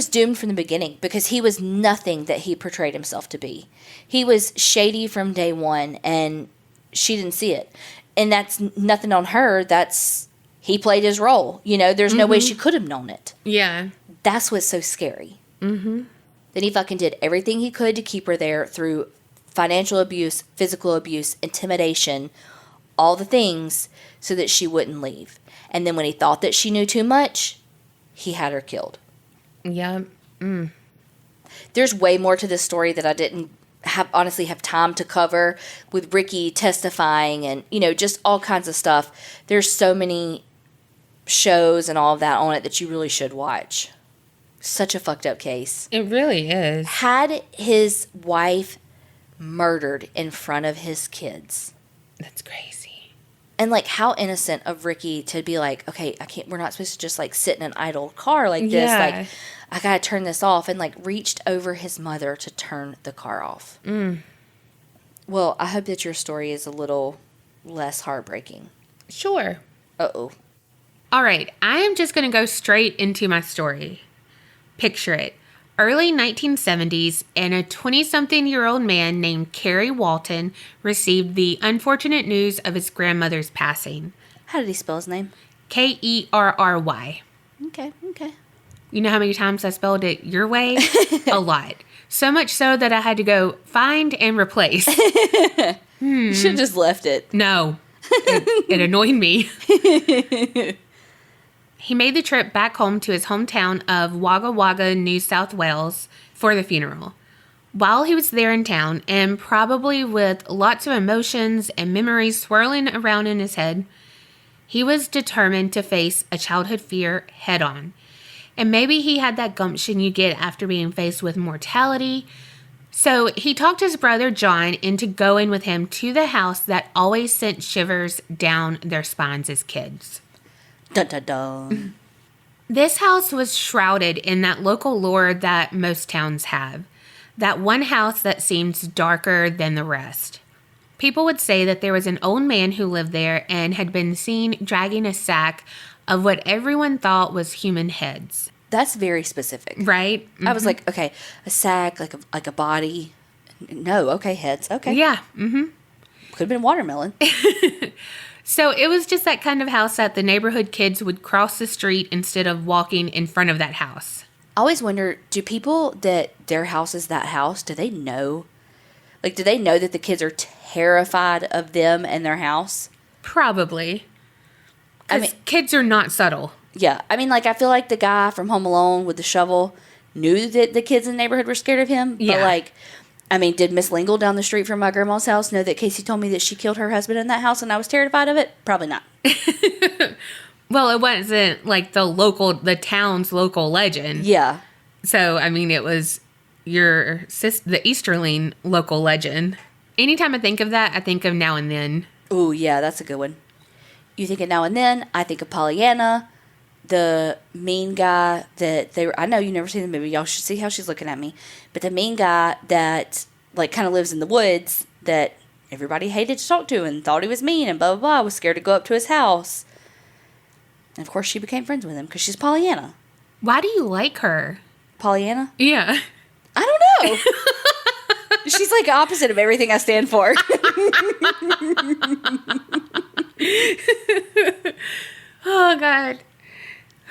doomed from the beginning because he was nothing that he portrayed himself to be. He was shady from day one, and she didn't see it. And that's nothing on her. He played his role. You know, there's no way she could have known it. Yeah. That's what's so scary. Mm-hmm. Then he fucking did everything he could to keep her there through financial abuse, physical abuse, intimidation, all the things so that she wouldn't leave. And then when he thought that she knew too much, he had her killed. Yeah. There's way more to this story that I didn't honestly have time to cover, with Ricky testifying and, you know, just all kinds of stuff. There's so many shows and all of that on it that you really should watch. Such a fucked up case. It really is. Had his wife murdered in front of his kids. That's crazy. And, like, how innocent of Ricky to be like, okay, we're not supposed to just, like, sit in an idle car like this. Yeah. Like, I gotta turn this off. And, like, reached over his mother to turn the car off. Well, I hope that your story is a little less heartbreaking. Sure. Uh-oh. All right. I am just going to go straight into my story. Picture it. Early 1970s, and a 20-something-year-old man named Kerri Walton received the unfortunate news of his grandmother's passing. How did he spell his name? Kerry. Okay. You know how many times I spelled it your way? A lot. So much so that I had to go find and replace. You should have just left it. No. It annoyed me. He made the trip back home to his hometown of Wagga Wagga, New South Wales, for the funeral. While he was there in town, and probably with lots of emotions and memories swirling around in his head, he was determined to face a childhood fear head on. And maybe he had that gumption you get after being faced with mortality. So he talked his brother John into going with him to the house that always sent shivers down their spines as kids. Dun dun dun. This house was shrouded in that local lore that most towns have. That one house that seems darker than the rest. People would say that there was an old man who lived there and had been seen dragging a sack of what everyone thought was human heads. That's very specific. Right? Mm-hmm. I was like, okay, a sack, like a body. No, okay, heads. Okay. Yeah. Mm-hmm. Could have been watermelon. So it was just that kind of house that the neighborhood kids would cross the street instead of walking in front of that house. I always wonder, do people that their house is that house, do they know? Like, do they know that the kids are terrified of them and their house? Probably. I Because mean, kids are not subtle. yeah. I mean, like, I feel like the guy from Home Alone with the shovel knew that the kids in the neighborhood were scared of him. Yeah. But, like, I mean, did Miss Lingle down the street from my grandma's house know that Casey told me that she killed her husband in that house and I was terrified of it? Probably not. Well, it wasn't like the town's local legend. Yeah. So, I mean, it was the Easterling local legend. Anytime I think of that, I think of Now and Then. Ooh, yeah, that's a good one. You think of Now and Then, I think of Pollyanna, the mean guy I know you never seen the movie, y'all should see how she's looking at me, but the mean guy that, like, kind of lives in the woods that everybody hated to talk to and thought he was mean and blah, blah, blah, was scared to go up to his house. And, of course, she became friends with him because she's Pollyanna. Why do you like her? Pollyanna? Yeah. I don't know. She's like opposite of everything I stand for. Oh, God.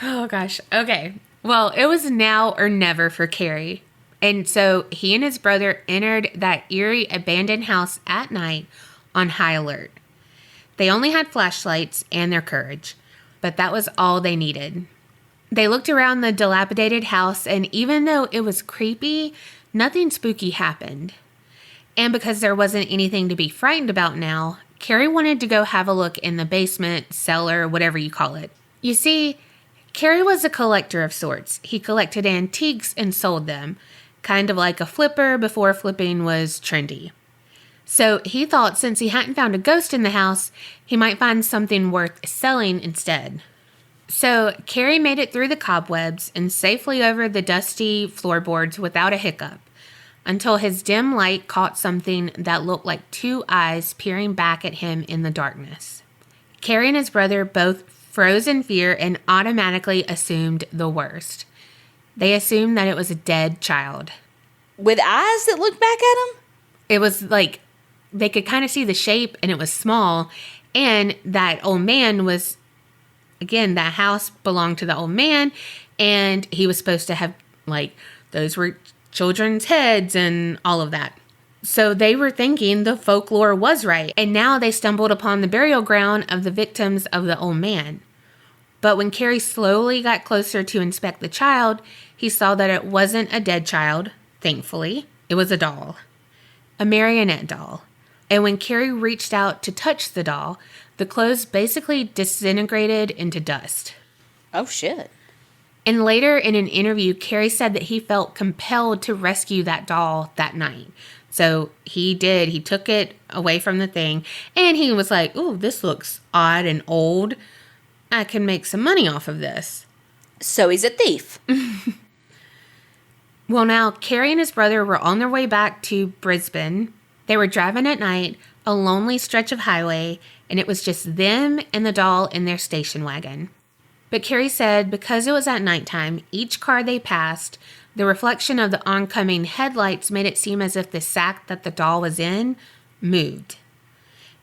Oh, gosh. Okay. Well, it was now or never for Kerri. And so he and his brother entered that eerie abandoned house at night on high alert. They only had flashlights and their courage, but that was all they needed. They looked around the dilapidated house, and even though it was creepy, nothing spooky happened. And because there wasn't anything to be frightened about now, Kerri wanted to go have a look in the basement, cellar, whatever you call it. You see, Kerri was a collector of sorts. He collected antiques and sold them, kind of like a flipper before flipping was trendy. So he thought since he hadn't found a ghost in the house, he might find something worth selling instead. So Kerri made it through the cobwebs and safely over the dusty floorboards without a hiccup, until his dim light caught something that looked like two eyes peering back at him in the darkness. Kerri and his brother both froze in fear and automatically assumed the worst. They assumed that it was a dead child. With eyes that looked back at him? It was like they could kind of see the shape, and it was small, and that old man was, again, that house belonged to the old man, and he was supposed to have, like, those were children's heads and all of that. So they were thinking the folklore was right, and now they stumbled upon the burial ground of the victims of the old man. But when Kerri slowly got closer to inspect the child, he saw that it wasn't a dead child, thankfully. It was a doll, a marionette doll. And when Kerri reached out to touch the doll, the clothes basically disintegrated into dust. Oh, shit. And later in an interview, Kerri said that he felt compelled to rescue that doll that night. So he did. He took it away from the thing, and he was like, ooh, this looks odd and old. I can make some money off of this. So he's a thief. Well, now, Kerri and his brother were on their way back to Brisbane. They were driving at night, a lonely stretch of highway, and it was just them and the doll in their station wagon. But Kerri said because it was at nighttime, each car they passed, the reflection of the oncoming headlights made it seem as if the sack that the doll was in moved.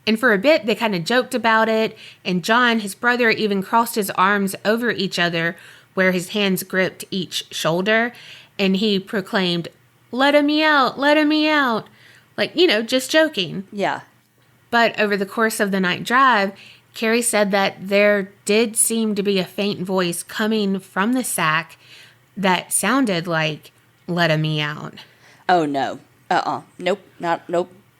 And for a bit, they kind of joked about it, and John, his brother, even crossed his arms over each other where his hands gripped each shoulder, and he proclaimed, "Let me out, let me out." Like, just joking. Yeah. But over the course of the night drive, Kerri said that there did seem to be a faint voice coming from the sack that sounded like, "Let me out." Oh, no. Nope.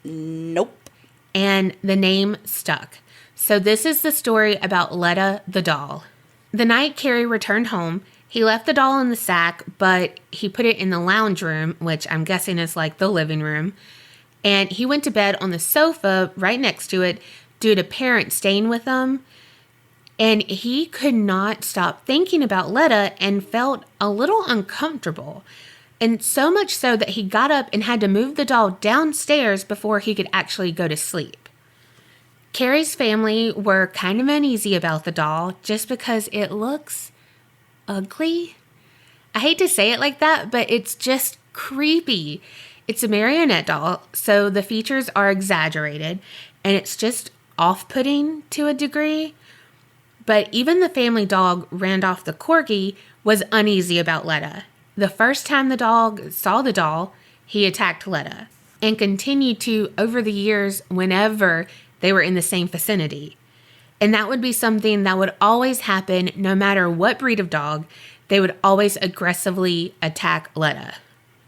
Nope. And the name stuck. So this is the story about Letta the doll. The night Kerri returned home, he left the doll in the sack, but he put it in the lounge room, which I'm guessing is like the living room. And he went to bed on the sofa right next to it due to parents staying with him. And he could not stop thinking about Letta and felt a little uncomfortable. And so much so that he got up and had to move the doll downstairs before he could actually go to sleep. Kerri's family were kind of uneasy about the doll just because it looks ugly. I hate to say it like that, but it's just creepy. It's a marionette doll, so the features are exaggerated, and it's just off-putting to a degree. But even the family dog, Randolph the Corgi, was uneasy about Letta. The first time the dog saw the doll, he attacked Letta, and continued to over the years whenever they were in the same vicinity. And that would be something that would always happen no matter what breed of dog. They would always aggressively attack Letta.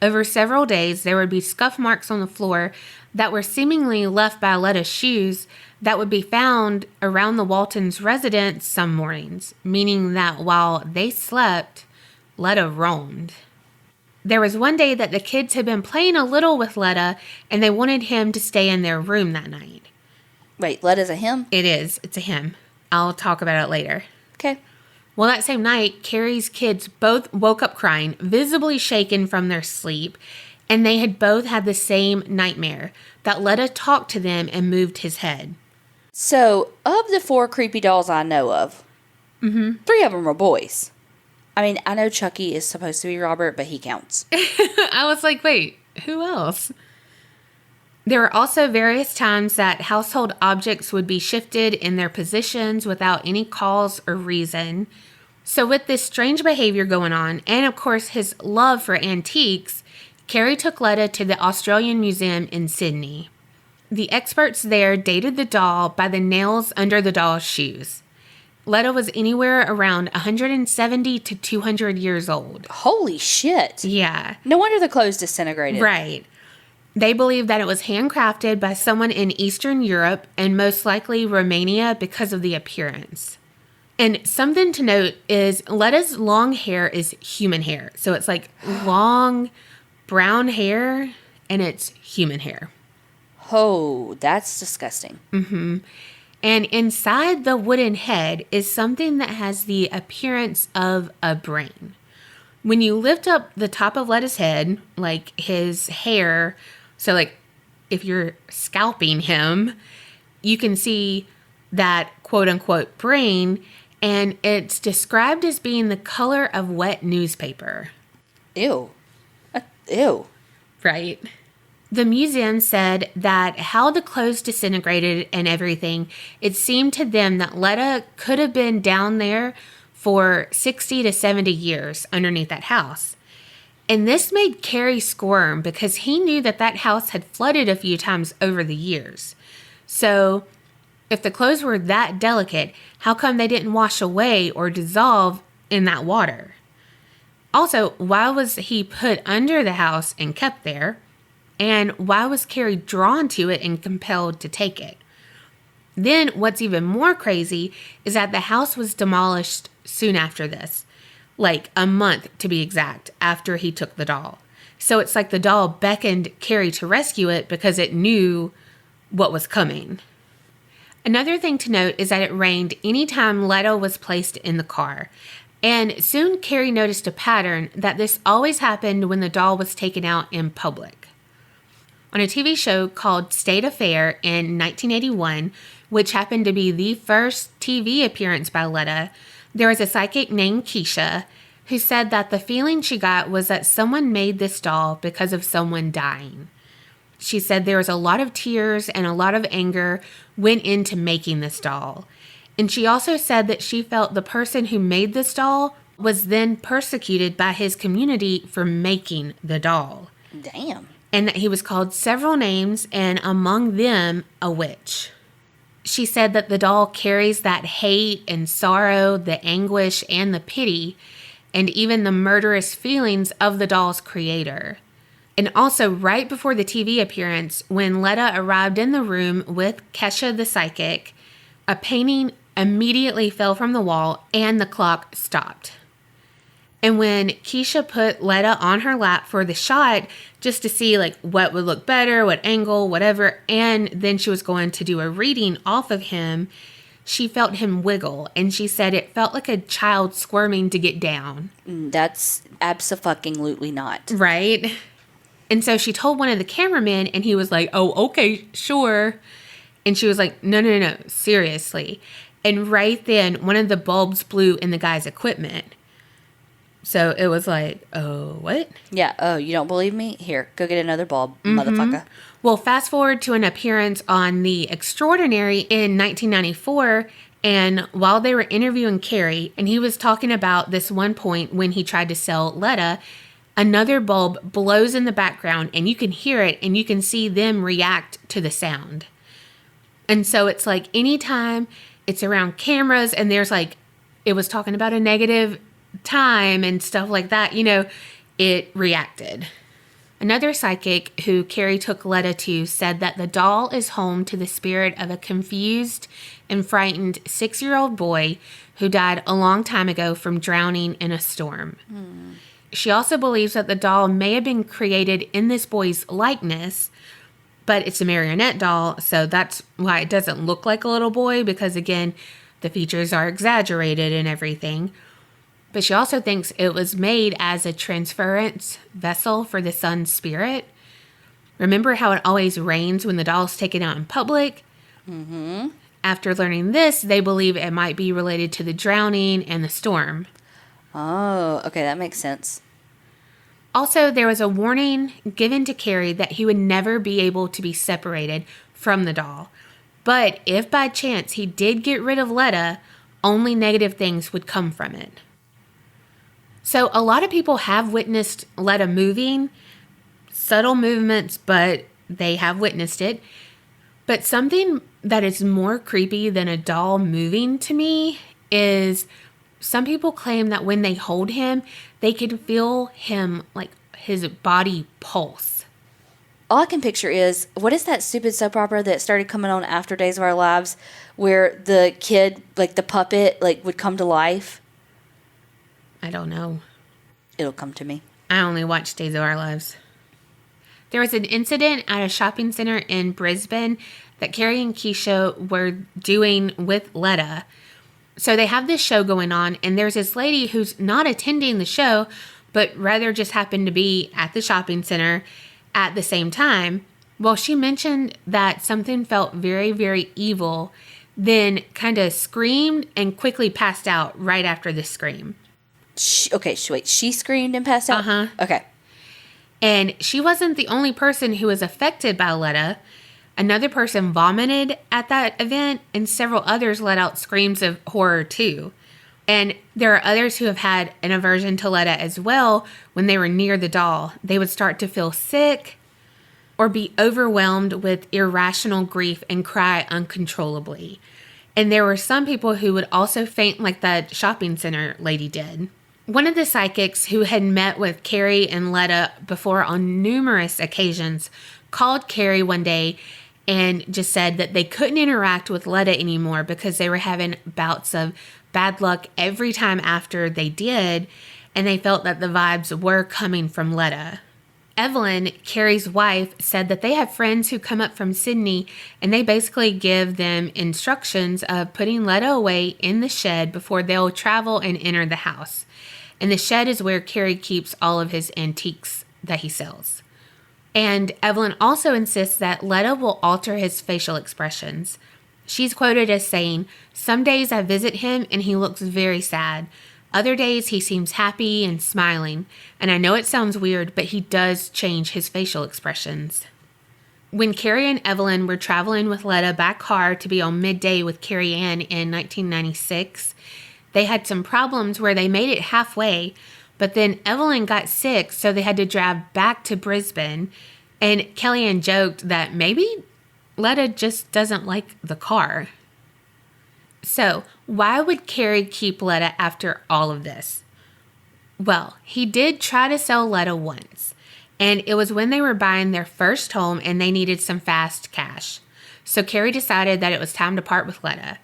Over several days, there would be scuff marks on the floor that were seemingly left by Letta's shoes that would be found around the Waltons' residence some mornings, meaning that while they slept, Letta roamed. There was one day that the kids had been playing a little with Letta, and they wanted him to stay in their room that night. Wait, Letta's a him? It is. It's a him. I'll talk about it later. Okay. Well, that same night, Kerri's kids both woke up crying, visibly shaken from their sleep, and they had both had the same nightmare, that Letta talked to them and moved his head. So, of the 4 creepy dolls I know of, 3 of them are boys. I mean, I know Chucky is supposed to be Robert, but he counts. I was like, wait, who else? There were also various times that household objects would be shifted in their positions without any cause or reason. So with this strange behavior going on, and of course his love for antiques, Kerri took Letta to the Australian Museum in Sydney. The experts there dated the doll by the nails under the doll's shoes. Letta was anywhere around 170 to 200 years old. Holy shit. Yeah. No wonder the clothes disintegrated. Right. They believe that it was handcrafted by someone in Eastern Europe and most likely Romania because of the appearance. And something to note is Letta's long hair is human hair. So it's like long brown hair and it's human hair. Oh, that's disgusting. Mm-hmm. And inside the wooden head is something that has the appearance of a brain. When you lift up the top of Letta's head, like his hair, so like if you're scalping him, you can see that quote unquote brain, and it's described as being the color of wet newspaper. Ew. Ew. Right. The museum said that how the clothes disintegrated and everything, it seemed to them that Letta could have been down there for 60 to 70 years underneath that house. And this made Kerri squirm because he knew that that house had flooded a few times over the years. So if the clothes were that delicate, how come they didn't wash away or dissolve in that water? Also, why was he put under the house and kept there? And why was Kerri drawn to it and compelled to take it? Then what's even more crazy is that the house was demolished soon after this. Like a month to be exact, after he took the doll. So it's like the doll beckoned Kerri to rescue it because it knew what was coming. Another thing to note is that it rained anytime Letta was placed in the car. And soon Kerri noticed a pattern that this always happened when the doll was taken out in public. On a TV show called State Affair in 1981, which happened to be the first TV appearance by Letta, there was a psychic named Keisha who said that the feeling she got was that someone made this doll because of someone dying. She said there was a lot of tears and a lot of anger went into making this doll. And she also said that she felt the person who made this doll was then persecuted by his community for making the doll. Damn. And that he was called several names, and among them, a witch. She said that the doll carries that hate and sorrow, the anguish and the pity, and even the murderous feelings of the doll's creator. And also, right before the TV appearance, when Letta arrived in the room with Kesha the psychic, a painting immediately fell from the wall and the clock stopped. And when Keisha put Letta on her lap for the shot, just to see like what would look better, what angle, whatever, and then she was going to do a reading off of him, she felt him wiggle, and she said it felt like a child squirming to get down. That's abso-fucking-lutely not. Right? And so she told one of the cameramen, and he was like, oh, okay, sure. And she was like, no, seriously. And right then, one of the bulbs blew in the guy's equipment. So it was like, oh, what? Yeah, oh, you don't believe me? Here, go get another bulb, motherfucker. Well, fast forward to an appearance on The Extraordinary in 1994, and while they were interviewing Kerri, and he was talking about this one point when he tried to sell Letta, another bulb blows in the background, and you can hear it, and you can see them react to the sound. And so it's like anytime it's around cameras, and there's like, it was talking about a negative time and stuff like that, you know, it reacted. Another psychic who Kerri took Letta to said that the doll is home to the spirit of a confused and frightened 6-year-old boy who died a long time ago from drowning in a storm. She also believes that the doll may have been created in this boy's likeness, but it's a marionette doll, so that's why it doesn't look like a little boy, because again, the features are exaggerated and everything. But she also thinks it was made as a transference vessel for the sun's spirit. Remember how it always rains when the doll's taken out in public? Mm-hmm. After learning this, they believe it might be related to the drowning and the storm. Oh, okay, that makes sense. Also, there was a warning given to Kerri that he would never be able to be separated from the doll. But if by chance he did get rid of Letta, only negative things would come from it. So a lot of people have witnessed Letta moving, subtle movements, but they have witnessed it. But something that is more creepy than a doll moving to me is some people claim that when they hold him, they can feel him, like his body pulse. All I can picture is, what is that stupid soap opera that started coming on after Days of Our Lives, where the kid, like the puppet, like would come to life? I don't know. It'll come to me. I only watched Days of Our Lives. There was an incident at a shopping center in Brisbane that Kerri and Keisha were doing with Letta. So they have this show going on, and there's this lady who's not attending the show, but rather just happened to be at the shopping center at the same time. Well, she mentioned that something felt very, very evil, then kind of screamed and quickly passed out right after the scream. Wait, she screamed and passed out? Uh-huh. Okay. And she wasn't the only person who was affected by Letta. Another person vomited at that event, and several others let out screams of horror too. And there are others who have had an aversion to Letta as well when they were near the doll. They would start to feel sick or be overwhelmed with irrational grief and cry uncontrollably. And there were some people who would also faint like that shopping center lady did. One of the psychics who had met with Kerri and Letta before on numerous occasions called Kerri one day and just said that they couldn't interact with Letta anymore because they were having bouts of bad luck every time after they did, and they felt that the vibes were coming from Letta. Evelyn, Kerri's wife, said that they have friends who come up from Sydney and they basically give them instructions of putting Letta away in the shed before they'll travel and enter the house. And the shed is where Kerri keeps all of his antiques that he sells. And Evelyn also insists that Letta will alter his facial expressions. She's quoted as saying, "Some days I visit him and he looks very sad. Other days he seems happy and smiling. And I know it sounds weird, but he does change his facial expressions." When Kerri and Evelyn were traveling with Letta by car to be on midday with Kerri Ann in 1996, they had some problems where they made it halfway, but then Evelyn got sick, so they had to drive back to Brisbane. And Kellyanne joked that maybe Letta just doesn't like the car. So, why would Kerri keep Letta after all of this? Well, he did try to sell Letta once, and it was when they were buying their first home and they needed some fast cash. So Kerri decided that it was time to part with Letta.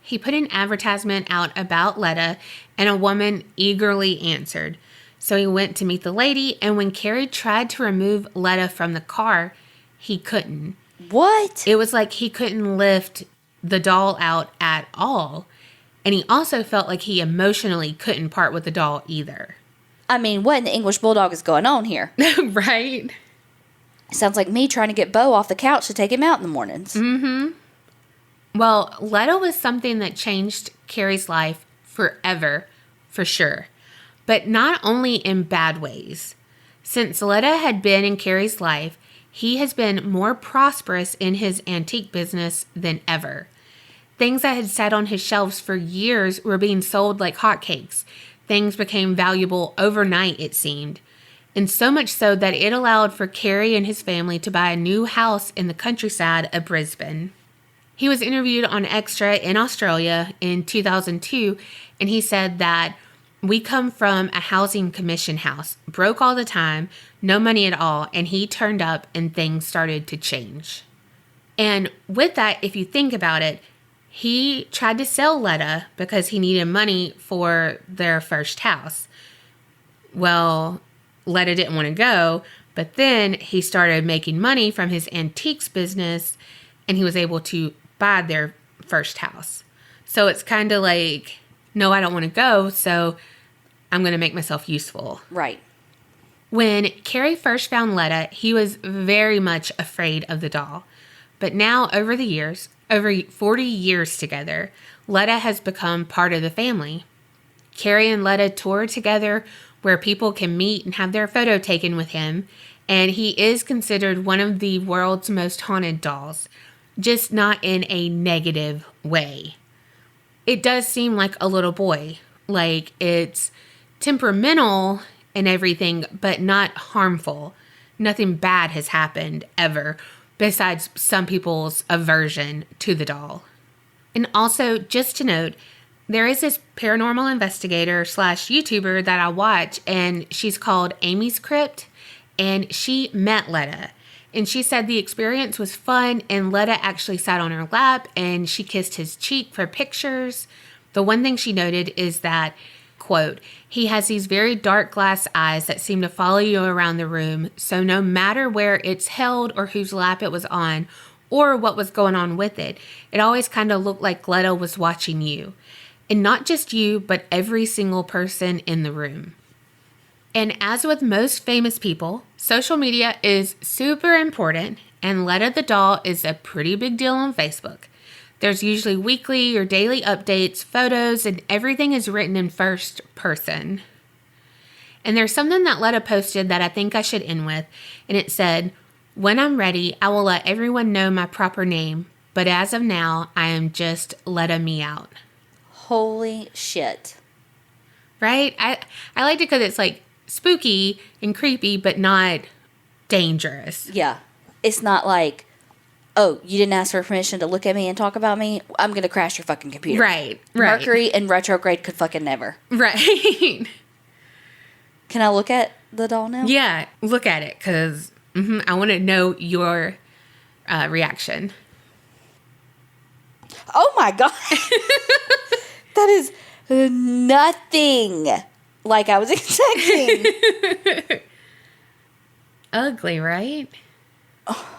He put an advertisement out about Letta, and a woman eagerly answered. So he went to meet the lady, and when Kerri tried to remove Letta from the car, he couldn't. What? It was like he couldn't lift the doll out at all. And he also felt like he emotionally couldn't part with the doll either. I mean, what in the English Bulldog is going on here? Right? Sounds like me trying to get Bo off the couch to take him out in the mornings. Mm-hmm. Well, Letta was something that changed Kerri's life forever, for sure. But not only in bad ways. Since Letta had been in Kerri's life, he has been more prosperous in his antique business than ever. Things that had sat on his shelves for years were being sold like hotcakes. Things became valuable overnight, it seemed. And so much so that it allowed for Kerri and his family to buy a new house in the countryside of Brisbane. He was interviewed on Extra in Australia in 2002, and he said that we come from a housing commission house, broke all the time, no money at all, and he turned up and things started to change. And with that, if you think about it, he tried to sell Letta because he needed money for their first house. Well, Letta didn't want to go, but then he started making money from his antiques business, and he was able to buy their first house. So it's kind of like, no, I don't want to go, so I'm going to make myself useful. Right. When Kerri first found Letta, he was very much afraid of the doll. But now, over the years, over 40 years together, Letta has become part of the family. Kerri and Letta tour together where people can meet and have their photo taken with him, and he is considered one of the world's most haunted dolls, just not in a negative way. It does seem like a little boy, like it's temperamental and everything, but not harmful. Nothing bad has happened ever, besides some people's aversion to the doll. And also, just to note, there is this paranormal investigator / YouTuber that I watch, and she's called Amy's Crypt, and she met Letta. And she said the experience was fun, and Letta actually sat on her lap, and she kissed his cheek for pictures. The one thing she noted is that, quote, he has these very dark glass eyes that seem to follow you around the room, so no matter where it's held or whose lap it was on, or what was going on with it, it always kind of looked like Letta was watching you. And not just you, but every single person in the room. And as with most famous people, social media is super important, and Letta the doll is a pretty big deal on Facebook. There's usually weekly or daily updates, photos, and everything is written in first person. And there's something that Letta posted that I think I should end with, and it said, "When I'm ready, I will let everyone know my proper name, but as of now, I am just Letta me out." Holy shit. Right? I liked it because it's like spooky and creepy, but not dangerous. Yeah. It's not like, oh, you didn't ask for permission to look at me and talk about me? I'm going to crash your fucking computer. Right. Mercury in retrograde could fucking never. Right. Can I look at the doll now? Yeah, look at it, because I want to know your reaction. Oh my God. That is nothing like I was expecting. Ugly, right? Oh,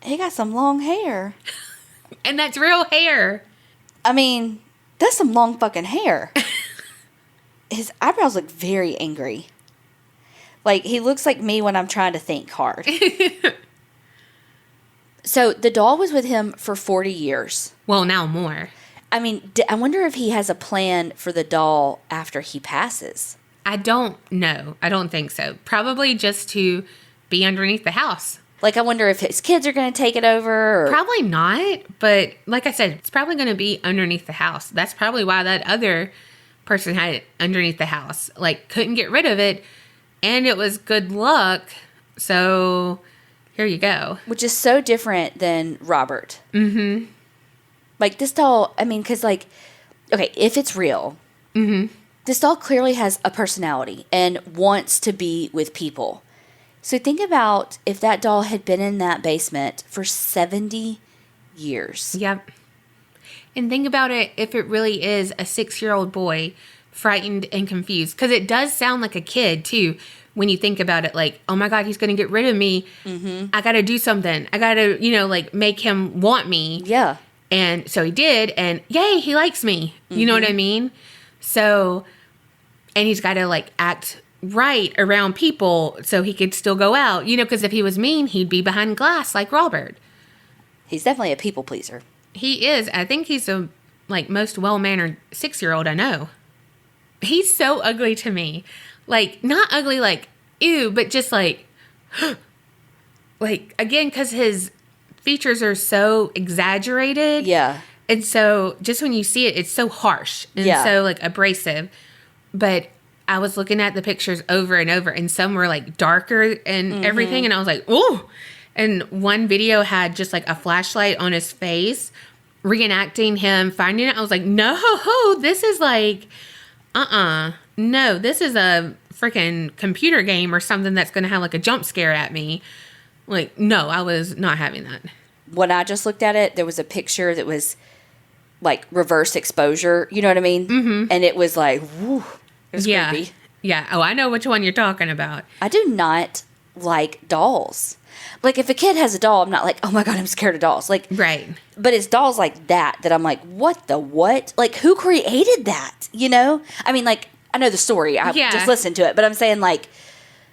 he got some long hair. And that's real hair. I mean, that's some long fucking hair. His eyebrows look very angry. Like, he looks like me when I'm trying to think hard. So, the doll was with him for 40 years. Well, now more. I mean, I wonder if he has a plan for the doll after he passes. I don't know. I don't think so. Probably just to be underneath the house. Like, I wonder if his kids are going to take it over. Or... Probably not. But like I said, it's probably going to be underneath the house. That's probably why that other person had it underneath the house. Like, couldn't get rid of it. And it was good luck. So, here you go. Which is so different than Robert. Mm-hmm. Like, this doll, I mean, because, like, okay, if it's real, this doll clearly has a personality and wants to be with people. So think about if that doll had been in that basement for 70 years. Yep. And think about it if it really is a 6-year-old boy, frightened and confused. Because it does sound like a kid, too, when you think about it. Like, oh, my God, he's going to get rid of me. Mm-hmm. I got to do something. I got to, like, make him want me. Yeah. And so he did, and yay, he likes me. You know what I mean? So, and he's got to, like, act right around people so he could still go out. Because if he was mean, he'd be behind glass like Robert. He's definitely a people pleaser. He is. I think he's the, like, most well-mannered 6-year-old I know. He's so ugly to me. Like, not ugly like, ew, but just like, like, again, because his features are so exaggerated. Yeah. And so just when you see it, it's so harsh and so like abrasive. But I was looking at the pictures over and over, and some were like darker and everything. And I was like, ooh. And one video had just like a flashlight on his face, reenacting him finding it. I was like, no, this is like, no, this is a freaking computer game or something that's going to have like a jump scare at me. Like, no, I was not having that. When I just looked at it, there was a picture that was like reverse exposure. You know what I mean? Mm-hmm. And it was like, whoo. It was creepy. Yeah. Oh, I know which one you're talking about. I do not like dolls. Like, if a kid has a doll, I'm not like, oh my God, I'm scared of dolls. Like, right. But it's dolls like that I'm like, what the what? Like, who created that? I mean, like, I know the story. I just listened to it. But I'm saying, like,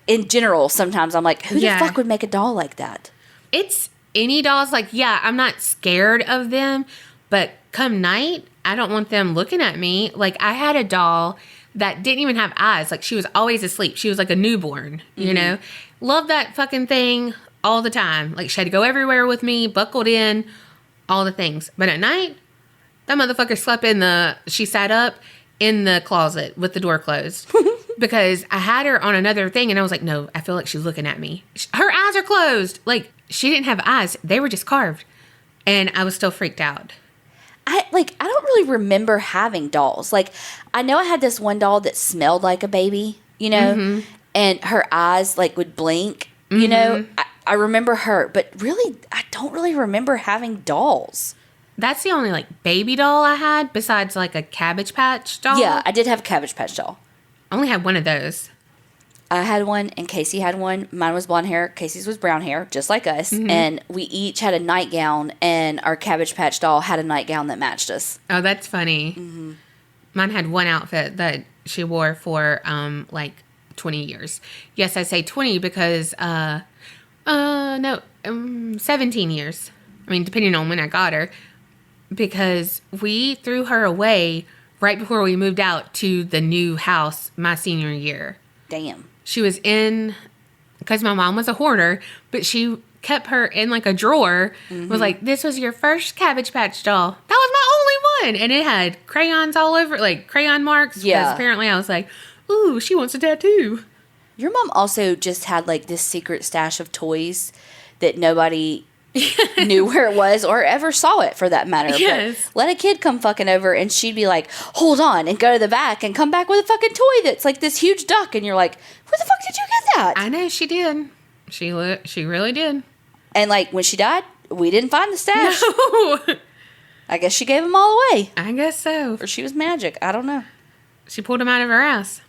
in general, sometimes I'm like, who the fuck would make a doll like that? It's any dolls. Like, I'm not scared of them. But come night, I don't want them looking at me. Like, I had a doll that didn't even have eyes. Like, she was always asleep. She was like a newborn, you know? Loved that fucking thing all the time. Like, she had to go everywhere with me, buckled in, all the things. But at night, that motherfucker slept she sat up in the closet with the door closed. because I had her on another thing and I was like, no, I feel like she's looking at me. Her eyes are closed. Like, she didn't have eyes. They were just carved. And I was still freaked out. I don't really remember having dolls. Like, I know I had this one doll that smelled like a baby, you know, and her eyes like would blink, you know. I remember her, but really, I don't really remember having dolls. That's the only like baby doll I had besides like a Cabbage Patch doll. Yeah, I did have a Cabbage Patch doll. I only had one of those. I had one and Casey had one. Mine was blonde hair. Casey's was brown hair, just like us. And we each had a nightgown, and our Cabbage Patch doll had a nightgown that matched us. Oh, that's funny. Mine had one outfit that she wore for like 20 years. Yes, I say 20 because 17 years. I mean, depending on when I got her, because we threw her away right before we moved out to the new house my senior year. Damn. She was in, because my mom was a hoarder, but she kept her in like a drawer. Was like, this was your first Cabbage Patch doll. That was my only one. And it had crayons all over, like crayon marks. Yeah. Because apparently I was like, ooh, she wants a tattoo. Your mom also just had like this secret stash of toys that nobody knew where it was or ever saw it, for that matter. Yes. But let a kid come fucking over and she'd be like, hold on, and go to the back and come back with a fucking toy that's like this huge duck, and you're like, where the fuck did you get that? I know, she did. She really did. And like when she died, we didn't find the stash. No. I guess she gave them all away. I guess so. Or she was magic. I don't know. She pulled them out of her ass.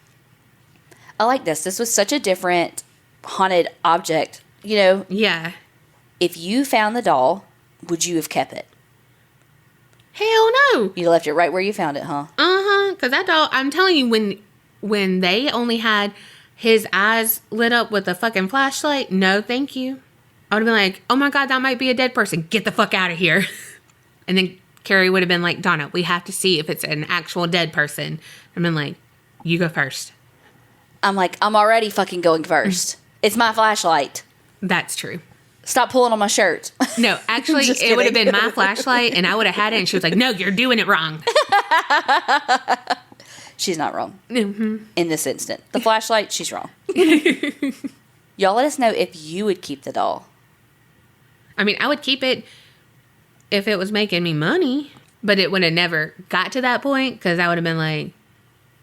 I like this. This was such a different haunted object. You know, Yeah. if you found the doll, would you have kept it? Hell no. You left it right where you found it, huh? Because that doll, I'm telling you, when they only had his eyes lit up with a fucking flashlight, no thank you. I would have been like, oh my God, that might be a dead person. Get the fuck out of here. And then Kerri would have been like, Donna, we have to see if it's an actual dead person. I've been like, you go first. I'm like, I'm already fucking going first. It's my flashlight. That's true. Stop pulling on my shirt. No, actually, Just it would have kidding. been my flashlight, and I would have had it, and she was like, no, you're doing it wrong. She's not wrong. In this instant. The flashlight, she's wrong. Y'all let us know if you would keep the doll. I mean, I would keep it if it was making me money, but it would have never got to that point, because I would have been like,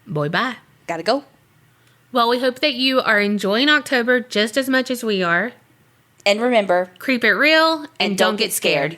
boy, bye. Gotta go. Well, we hope that you are enjoying October just as much as we are. And remember, Creep it real and don't get scared.